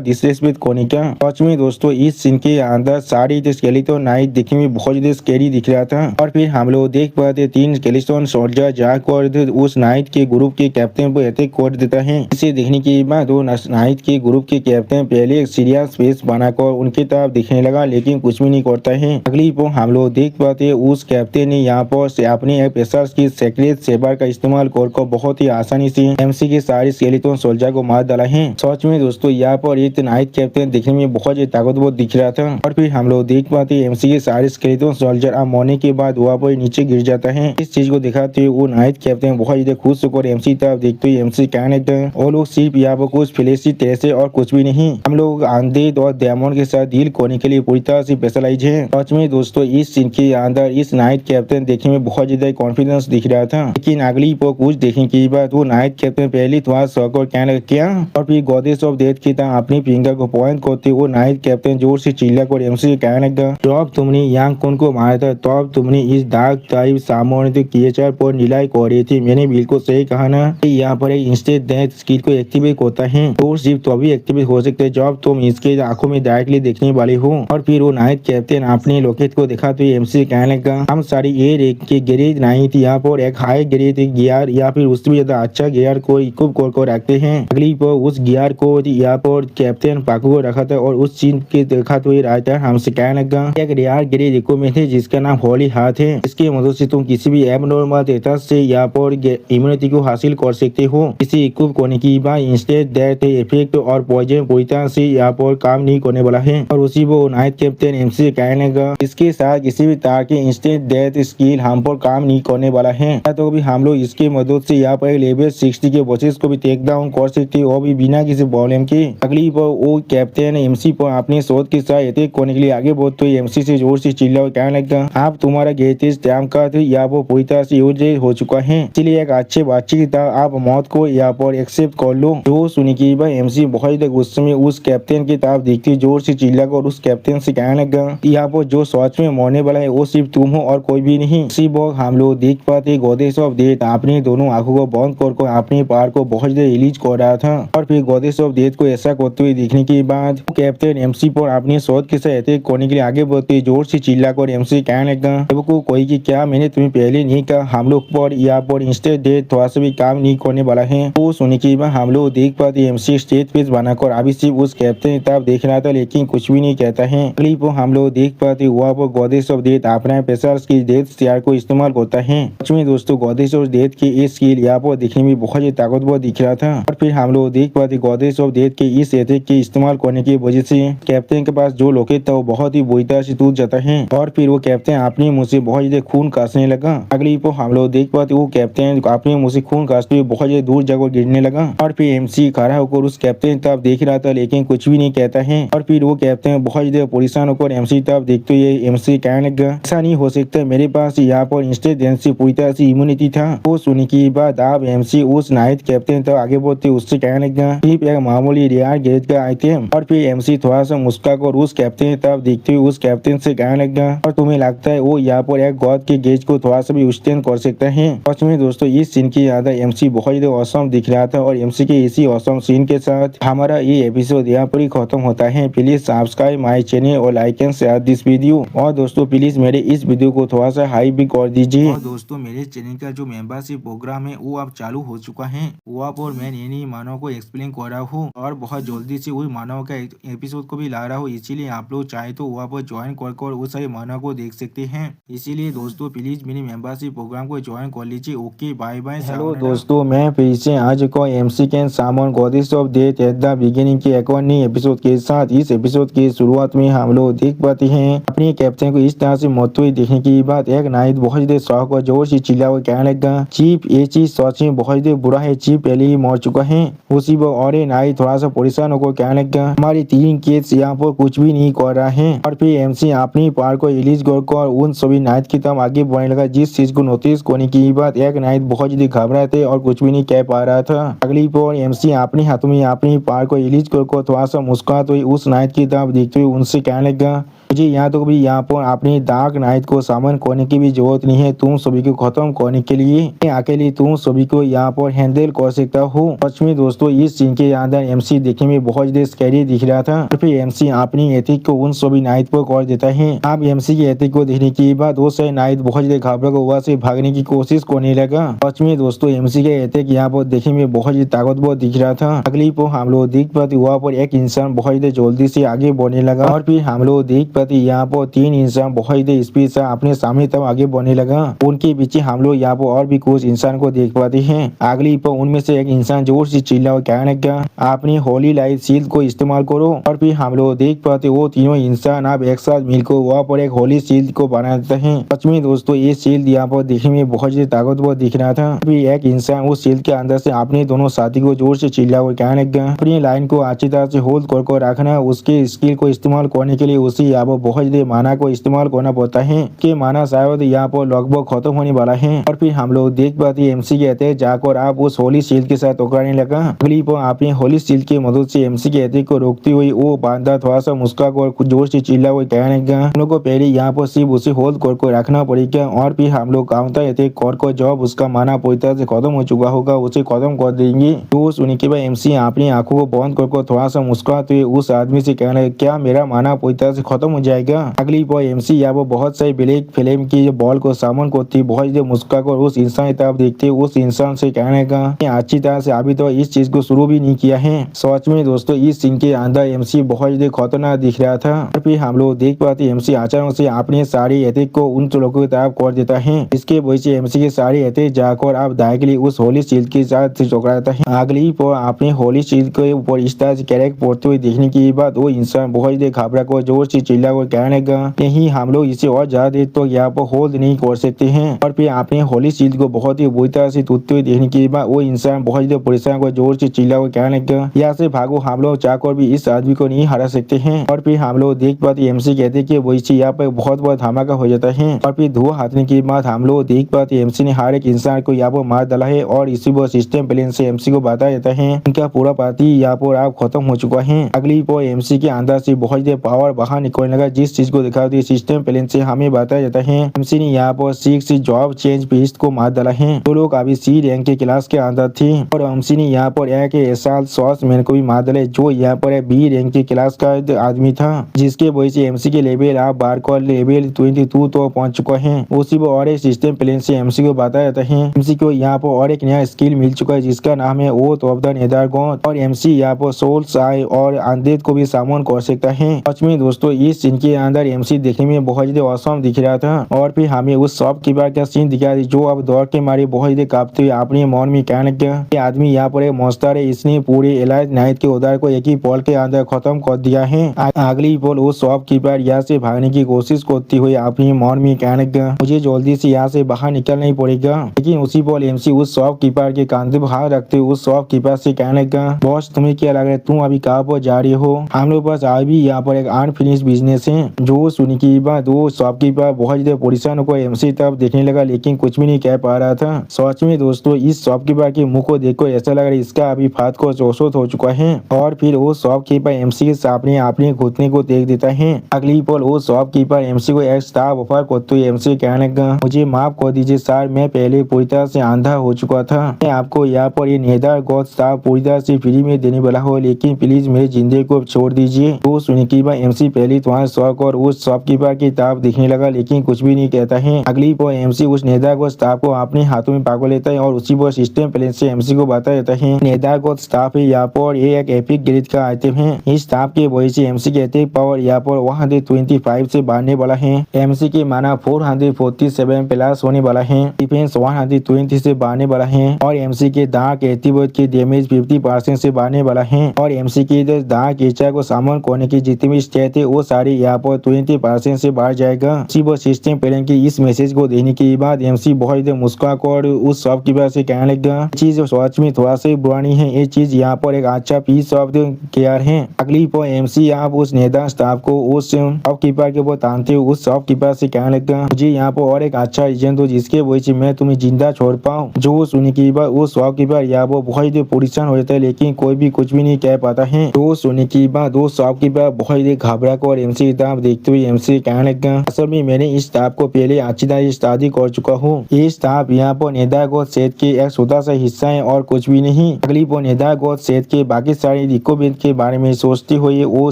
डिसरेस्पेक्ट करने का। सच में दोस्तों इस सीन के अंदर सारी स्केलेटन नाइट देखने में बहुत ज्यादा स्कैरी दिख रहा था। और फिर हम लोग देख पाते 3 स्केलेटन सोल्जर जाकर उस नाइट के ग्रुप के कैप्टन पर अटैक कर देता है। इसे देखने के बाद वो नाइट के ग्रुप के कैप्टन पहले एक सीरियस फेस बनाकर उनके तरफ दिखने लगा, लेकिन कुछ भी नहीं करता है। अगली पर हम लोग देख पाते उस कैप्टन ने यहाँ पर अपने पेशर्स की सेक्रेट सेबर का इस्तेमाल कर बहुत ही आसानी से एमसी के सारे स्केलेटन सोल्जर को मार डाला है। सच में दोस्तों यहाँ पर एक नाइट कैप्टन देखने में बहुत ही ताकतवर दिख रहा था। और फिर हम लोग देख पाते एमसी के सारे स्केलेटन सोल्जर अब मरने के बाद वहाँ पर नीचे गिर जाता है। इस चीज को दिखाते हुए वो नाइट कैप्टन बहुत ज्यादा खुश होकर एमसी तरफ देखते हुए एमसी कहने लगा वो लोग सिर्फ यहाँ पर कुछ फ्लैशी तैसे और कुछ भी नहीं, हम लोग अनडेड और डेमन के साथ डील करने के लिए पूरी तरह से स्पेशलाइज है। सच में दोस्तों इस सीन के अंदर इस नाइट कैप्टन देखने में बहुत ज्यादा कॉन्फिडेंस दिख रहा था। लेकिन अगली पर कुछ देखने के बाद वो नाइट कैप्टन पहले थोड़ा शौक और कहने लगा क्या। और फिर गॉडेस ऑफ डेथ की तरह अपनी फिंगर को पॉइंट करते वो नाइट कैप्टन जोर से चिल्ला कर एमसी से कहने लगा तब तुमने यांग कौन को मारा था, तब तुमने इस डार्क टाइप सामने क्रिएचर पर निलाई कर रही थी। मैंने बिल्कुल सही कहा ना, यहाँ पर एक इंस्टेंट डेथ स्किल को एक्टिवेट होता है तो सिर्फ तभी एक्टिवेट हो सकते जब तुम इसके आंखों में डायरेक्टली देखने वाले हो। और फिर वो नाइट कैप्टन अपने लोकेट को देखा तो एमसी कहने लगा हम सारी ये रेक के गिरेज नहीं थी, यहाँ पर एक हाई ग्रेड गियर या फिर उससे भी ज्यादा अच्छा गियर को इक्विप कर रखते हैं। अगली पर उस गियर को यहाँ पर कैप्टन पाकू को रखा था और उस चीज के देखा तो राइटर हमसे कहने लगा एक रेयर ग्रेड इक्विपमेंट है जिसका नाम होली हाथ है, इसकी मदद से तुम किसी भी एबनॉर्मल डेटा से यहाँ पर इम्यूनिटी को हासिल कर सकते हो। इसे इक्विप करने की बाद इंस्टेंट डेथ इफेक्ट और पॉइजन पूरी तरह से यहाँ पर काम नहीं करने वाला है। और उसी वो नाइट कैप्टन एमसी कहने लगा इसके साथ किसी भी तरह की इंस्टेंट डेथ स्किल हम पर काम नहीं करने वाला है, तो भी हम लोग इसके मदद से यहाँ पर लेवल 60 के बॉसेस को भी टेक डाउन कर सकते वो भी बिना किसी प्रॉब्लम के। अगली पर वो कैप्टन एमसी पर अपने शोध के साथ अटैक करने के लिए आगे बढ़ते तो एमसी से जोर से चिल्ला और कहने लगा आप तुम्हारा ग्रेटेस्ट टाइम का यहाँ पर पूरी तरह से यूज हो चुका है, इसलिए एक अच्छे बच्चे की तरह आप मौत को यहाँ पर एक्सेप्ट कर लो। जो सुनी की एमसी बहुत ज्यादा गुस्से में उस कैप्टन की तरफ देखते जोर से चिल्ला कर उस कैप्टन से कहने लगा यहाँ पर जो सच में मरने वाला है वो सिर्फ तुम हो और कोई भी नहीं। इसी वक्त हम लोग देख पाते गॉडेस ऑफ डेथ अपनी दोनों आंखों को बंद कर अपने पार को बहुत ज्यादा रिलीज कर रहा था। और फिर गॉडेस ऑफ डेथ को ऐसा करते हुए देखने के बाद कैप्टन एमसी पर अपने शॉट के साथ अटैक करने के लिए आगे बढ़ते जोर से चिल्ला कर एमसी कहने लगा को कोई की क्या मैंने तुम्हें पहले नहीं कहा हम लोग पर यहाँ पर इंस्टेंट डेथ थोड़ा सा भी काम नहीं करने वाला है। तो सुनने के बाद हम लोग देख पाते एमसी स्टेज पेज बनाकर अभी सिर्फ उस कैप्टन की तरफ देख रहा था, लेकिन कुछ भी नहीं कहता है। अगली पर हम लोग देख पाते वहाँ पर गॉडेस ऑफ डेथ अपना पेशर्स की डेथ स्टार को इस्तेमाल करता है। सच में दोस्तों गॉडेस ऑफ डेथ की इस स्किल यहाँ पर दिखने में बहुत ही ताकतवर दिख रहा था। और फिर हम लोग देख पाते गॉडेस ऑफ डेथ के इस अटैक के इस्तेमाल करने की वजह से कैप्टन के पास जो लोकेट था वो बहुत ही बुरी तरह से टूट जाता है। और फिर वो कैप्टन अपने मुंह से बहुत ज्यादा खून कासने लगा। अगली पर हम लोग देख पाते वो कैप्टन अपने मुंह से खून कासते हुए बहुत ज्यादा दूर जाकर गिरने लगा। और फिर फिर एमसी खड़ा होकर उस कैप्टन तरफ देख रहा था लेकिन कुछ भी नहीं कहता है। और फिर वो कैप्टन बहुत ज्यादा परेशान होकर एमसी तरफ देखते हुए एमसी कहने लगा, ऐसा नहीं हो सकता, मेरे पास यहाँ पर इंस्टेंट से पूरी तरह से इम्यूनिटी था। वो सुनने के बाद आप एमसी उस नाइट कैप्टन तक आगे बढ़ते उससे कहने लगा, सिर्फ एक मामूली रेयर गेज का आइटम। और फिर एमसी थोड़ा सा मुस्कुराकर उस कैप्टन की तरफ देखते हुए उस कैप्टन से कहने लगा, और तुम्हें लगता है वो यहाँ पर एक गॉड के गेज को थोड़ा सा भी एक्सटेंड कर सकता है। सच में दोस्तों इस सीन की ज्यादा एमसी बहुत ज्यादा औसम दिख रहा था और एमसी के इसी औसम सीन के साथ हमारा ये एपिसोड यहाँ पर ही खत्म होता है। प्लीज सब्सक्राइब माई चैनल और like and share this video. और दोस्तों प्लीज मेरे इस वीडियो को थोड़ा सा हाई भी कर दीजिए। और दोस्तों मेरे चैनल का जो मेंबरशिप प्रोग्राम है वो अब चालू हो चुका है। वो आप और मैं नई मानव को एक्सप्लेन कर रहा हूँ और बहुत जल्दी से वही मानव का एपिसोड को भी ला रहा हूँ। इसीलिए आप लोग चाहे तो वहाँ पर ज्वाइन कर उस सारे मानव को देख सकते हैं। इसीलिए दोस्तों प्लीज मेरी मेंबरशिप प्रोग्राम को ज्वाइन कर लीजिए। Okay bye bye. हेलो दोस्तों, मैं फिर से आज को MC can summon goddess of death at the beginning के एक और नई एपिसोड के साथ। इस एपिसोड की शुरुआत में हम लोग देख पाते हैं अपने कैप्टन को इस तरह से मरते हुए देखने की बात एक नाइट बहुत ज्यादा शौक और जोर से चिल्ला हुआ कहने लगा, चीफ ये चीज सच में बहुत ज्यादा बुरा है, चीफ पहले ही मर चुका है। उसी वक्त और नाइट थोड़ा सा परेशान होकर कहने लगा, हमारी 3 केस यहाँ पर कुछ भी नहीं कर रहा है। और फिर एमसी अपनी पार को रिलीज कर उन सभी नाइट की तरफ आगे बढ़ने लगा। जिस चीज को नोटिस करने की बात एक नाइट बहुत ज्यादा घबरा थे और कुछ भी नहीं कह पा रहा था। अगली पर एमसी अपने हाथों में अपनी पार को रिलीज कर थोड़ा सा मुस्कुराते हुए उस नाइट की तरफ देखते हुए उनसे कहने लगा, मुझे यहाँ तो भी यहाँ पर अपनी डार्क नाइट को सामन करने की भी जरूरत नहीं है। तुम सभी को खत्म करने के लिए अकेले तुम सभी को यहाँ पर हैंडल कर सकता हो। सच में दोस्तों इस सीन के अंदर एमसी देखने में बहुत ज्यादा स्कैरी दिख रहा था। और फिर एमसी अपनी एथिक को उन सभी नाइट पर कर देता है। अब एमसी की एथिक को देखने के बाद वो सारे नाइट बहुत ज्यादा घबरा कर वहाँ से भागने की कोशिश करने लगा। सच में दोस्तों एमसी के एथिक यहाँ पर देखने में बहुत ज्यादा ताकतवर दिख रहा था। अगली पर हम लोग देख पाते वहाँ पर एक इंसान बहुत ज्यादा जल्दी से आगे बढ़ने लगा। और फिर हम लोग देख पाते यहाँ पर 3 इंसान बहुत ज्यादा स्पीड से अपने सामने तब आगे बढ़ने लगा। उनके पीछे हम लोग यहाँ पर और भी कुछ इंसान को देख पाते हैं। अगली पर उनमें से एक इंसान जोर से चिल्ला और कहने लगा, अपनी होली लाइट शील्ड को इस्तेमाल करो। और फिर हम लोग देख पाते वो तीनों इंसान अब एक साथ मिलकर वहाँ पर एक होली शील्ड को बना देते हैं। सच में दोस्तों ये शील्ड यहाँ पर देखने में बहुत ज्यादा ताकतवर दिख रहा था। फिर एक इंसान उस शील्ड के अंदर से अपने दोनों साथी को जोर से चिल्ला और कहने लगा, अपनी लाइन को अच्छी तरह से होल्ड कर रखना। उसके स्किल को इस्तेमाल करने के लिए उसे यहाँ पर बहुत ज्यादा माना को इस्तेमाल करना पड़ता है कि माना शायद यहाँ पर लगभग खत्म होने वाला है। और फिर हम लोग देख पाते एमसी कहते हैं जाकर आप उस होली शील्ड के साथ टकराने लगा। अगली पर अपनी होली शील्ड की मदद से एमसी के अटैक को रोकती हुई वो बांधा थोड़ा सा मुस्कुराकर कुछ जोर से चिल्ला हुआ कहने लगा, हम लोग को पहले यहाँ पर सिर्फ उसे होल्ड कर रखना पड़ेगा और फिर हम लोग काउंटर अटैक कर जब उसका माना पूरी तरह से खत्म हो चुका होगा उसे खत्म कर देंगे। तो सुनने के बाद एमसी अपनी आंखों को बंद कर थोड़ा सा मुस्कुराते हुए उस आदमी से कहने लगा, क्या मेरा माना पूरी तरह से खत्म हो जाएगा। अगली पर एमसी यहाँ पर बहुत सारी ब्लैक फिल्म की बॉल को सामन करती बहुत ज्यादा मुस्कुराकर उस इंसान की तरफ देखते उस इंसान से कहने लगा, अच्छी तरह से अभी तो इस चीज को शुरू भी नहीं किया है। सच में दोस्तों इस सीन के अंदर एमसी बहुत ज्यादा खतरनाक दिख रहा था। और फिर हम लोग देख पाते एमसी अचानक से अपने सारी अटैक को उन लोगों की तरफ कर देता है। इसके वजह से एमसी के सारी अटैक जाकर आप डायरेक्टली उस होली शील्ड के साथ टकराता है। अगली पर अपने होली शील्ड के ऊपर इस तरह से कैरेक्ट पड़ते हुए देखने के बाद वो इंसान बहुत ज्यादा घबरा कर जोर से चिल्ला कर कहने लगा, नहीं हम लोग इसे और ज्यादा देर तो यहाँ पर होल्ड नहीं कर सकते हैं। और फिर अपने होली शील्ड को बहुत ही बुरी तरह से टूटते हुए देखने के बाद वो इंसान बहुत ज्यादा परेशान को जोर से चिल्ला कर कहने लगा, यहाँ से भागो, हम लोग चाहकर भी इस आदमी को नहीं हरा सकते हैं। और फिर हम लोग देख पाते एमसी कहते कि वही से यहाँ पर बहुत बड़ा धमाका हो जाता है। और फिर धुआं हाथने के बाद हम लोग देख पाते एमसी ने हर एक इंसान को यहाँ पर मार डाला है और इसी वो सिस्टम प्लेन से एमसी को बताया जाता है उनका पूरा पार्टी यहाँ पर आप खत्म हो चुका है। अगली पर एमसी के अंदर से बहुत ज्यादा पावर बाहर निकलने लगा। जिस चीज को दिखाती सिस्टम प्लेन से हमें बताया जाता है एमसी ने यहाँ पर 6 जॉब चेंज पीस्ट को मार डाला है। तो लोग अभी सी रैंक के क्लास के अंदर थे और एमसी ने यहाँ पर एक एसाल सॉस मैन को भी मार डाला जो यहाँ पर बी रैंक के क्लास का आदमी था, जिसके वजह से एमसी के लेवल आप बार को लेवल 22 तो पहुंच चुका है। उसी वो और एक सिस्टम प्लेन से एमसी को बताया जाता है एमसी को यहाँ पर और एक नया स्किल मिल चुका है जिसका नाम है ओथ ऑफ द नेदरगॉड और एमसी यहाँ पर सोल्स आई और अनडेड को भी सामन कर सकता है। सच में दोस्तों इस सीन के अंदर एमसी देखने में बहुत ज्यादा औसम दिख रहा था। और फिर हमें उस शॉप कीपर का सीन दिखा जो अब दौड़ के मारे बहुत ज्यादा कांपते हुए अपने मन में कहने लगा, आदमी यहाँ पर एक मॉन्स्टर है, इसने पूरे एलाइट नाइट के उदार को एक ही पल के अंदर खत्म कर दिया है। अगली पल वो शॉप कीपर यहाँ से भागने की कोशिश करती हुई अपने मन में कहने लगा, मुझे जल्दी से यहाँ से बाहर निकलना ही पड़ेगा। लेकिन उसी पल एमसी उस शॉप कीपर के कांधे पर हाथ रखते हुए उस शॉपकीपर से कहने लगा, बॉस तुम्हें क्या लग रहा है, तुम अभी कहाँ पर जा रही हो? हम लोग पास अभी यहाँ पर एक अनफिनिश बिजनेस है। जो सुनी की बात वो शॉपकीपर बहुत ज्यादा परेशान होकर एमसी तरफ देखने लगा, लेकिन कुछ भी नहीं कह पा रहा था। सच में दोस्तों इस शॉपकीपर के मुंह को देखकर ऐसा लग रहा है इसका अभी फात को चौसठ हो चुका है। और फिर वो शॉपकीपर एमसी के सामने अपने घुटने को देख देता है। अगली पल वो शॉपकीपर एमसी को एक स्टाफ ऑफर करते हुए एमसी कहने लगा, मुझे माफ कर दीजिए सर, मैं पहले पूरी तरह से अंधा हो चुका था। मैं आपको यहाँ पर ये नेदर गॉड स्टाफ पूरी तरह से फ्री में देने वाला हो, लेकिन प्लीज मेरी जिंदगी को छोड़ दीजिए। तो सुनने के बाद एमसी पहले तुम्हारा शौक और उस शॉपकीपर की तरफ देखने लगा, लेकिन कुछ भी नहीं कहता है। अगली पल एमसी उस नेदर गॉड स्टाफ को अपने हाथों में पकड़ लेता है और उसी पर सिस्टम प्लेन से एमसी को बता देता है नेदर गॉड स्टाफ है यहाँ पर ये एक एपिक ग्रेड का आइटम है। इस स्टाफ के वजह से एमसी के अटैक पावर यहाँ पर 125 से बढ़ने वाला है। एमसी के माना 447 प्लस होने वाला है। डिफेंस 120 से बढ़ने वाला है और एमसी के डार्क एट्रीब्यूट के डैमेज 50% से बढ़ने वाला है। और एमसी के डार्क एचआर को सामन करने की जितनी भी स्टेट है वो सारी यहाँ पर 20% से बढ़ जाएगा। इसी वो सिस्टम प्लेन की इस मैसेज को देने के बाद एमसी बहुत ज्यादा मुस्कुराकर उस शॉपकीपर से कहने लगा, चीज सच में थोड़ा सा पुरानी है, ये चीज यहाँ पर एक अच्छा पीस ऑफ केयर है। अगली पर एमसी आप उस नेता स्टाफ को उस शॉपकीपर के ऊपर तानते हुए उस शॉपकीपर से कहने लगा, मुझे यहाँ पर और एक अच्छा रीजन दो जिसके वजह से मैं तुम्हें जिंदा छोड़ पाऊँ। जो सुनने के बाद वो शॉपकीपर यहाँ पर बहुत ही परेशान हो जाता है, लेकिन कोई भी कुछ भी नहीं कह पाता है। तो सुनने के बाद वो शॉपकीपर बहुत ही घबरा कर और एमसी की तरफ देखते हुए एमसी कहने लगा, असल में मैंने इस स्टाफ को पहले अच्छी तरह शादी कर चुका हूँ। ये स्टाफ यहाँ पर नेता गोद सेट के एक छोटा सा हिस्सा है और कुछ भी नहीं। अगली पर नेता गोद सेट के बाकी सारे रिक्वायरमेंट के बारे में सोचते हुए वो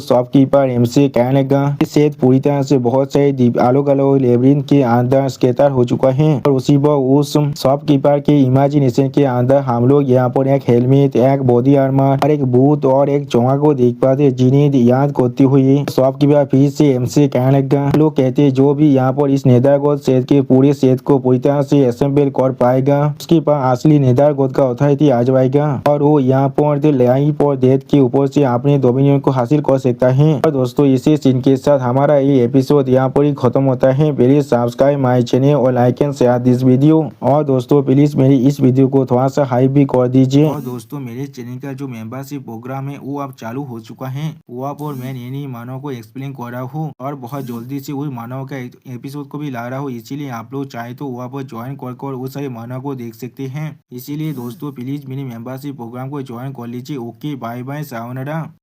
शॉपकीपर एमसी कहने लगा, सेट पूरी तरह से बहुत सारे अलग अलग लेबरिन के अंदर स्केटर हो चुका है। और उसी पर उस शॉपकीपर के इमेजिनेशन के अंदर हम लोग यहाँ पर एक हेलमेट, एक बॉडी आर्मर और एक बूट और एक चोंगा को देख पाते, जिन्हें याद करते हुए शॉपकीपर फिर से एमसी कहने लगा, लोग कहते जो भी यहाँ पर इस नेदरगोद सेट के पूरे सेट को पूरी तरह से असेंबल कर पाएगा उसके पास असली नेदरगोद का अथॉरिटी आ जाएगा और वो यहाँ पर लाइफ और डेथ के ऊपर से अपने डोमिनियन को हासिल कर सकता है। और दोस्तों इसी सीन के साथ हमारा ये एपिसोड यहाँ पर ही खत्म होता है। प्लीज सब्सक्राइब माय चैनल और like and share this video. और दोस्तों प्लीज मेरी इस वीडियो को थोड़ा सा हाइप भी कर दीजिए। और दोस्तों मेरे चैनल का जो मेंबरशिप प्रोग्राम है वो अब चालू हो चुका है। वहाँ पर मैं नई मानव को एक्सप्लेन कर रहा हूँ और बहुत जल्दी से वही मानव का एपिसोड को भी ला रहा हूँ, इसीलिए आप लोग चाहे तो वहाँ पर ज्वाइन कर वो सारे मानव को देख सकते हैं। इसीलिए दोस्तों प्लीज मेरी मेंबरशिप प्रोग्राम को ज्वाइन कर लीजिए। Okay bye bye, sayonara.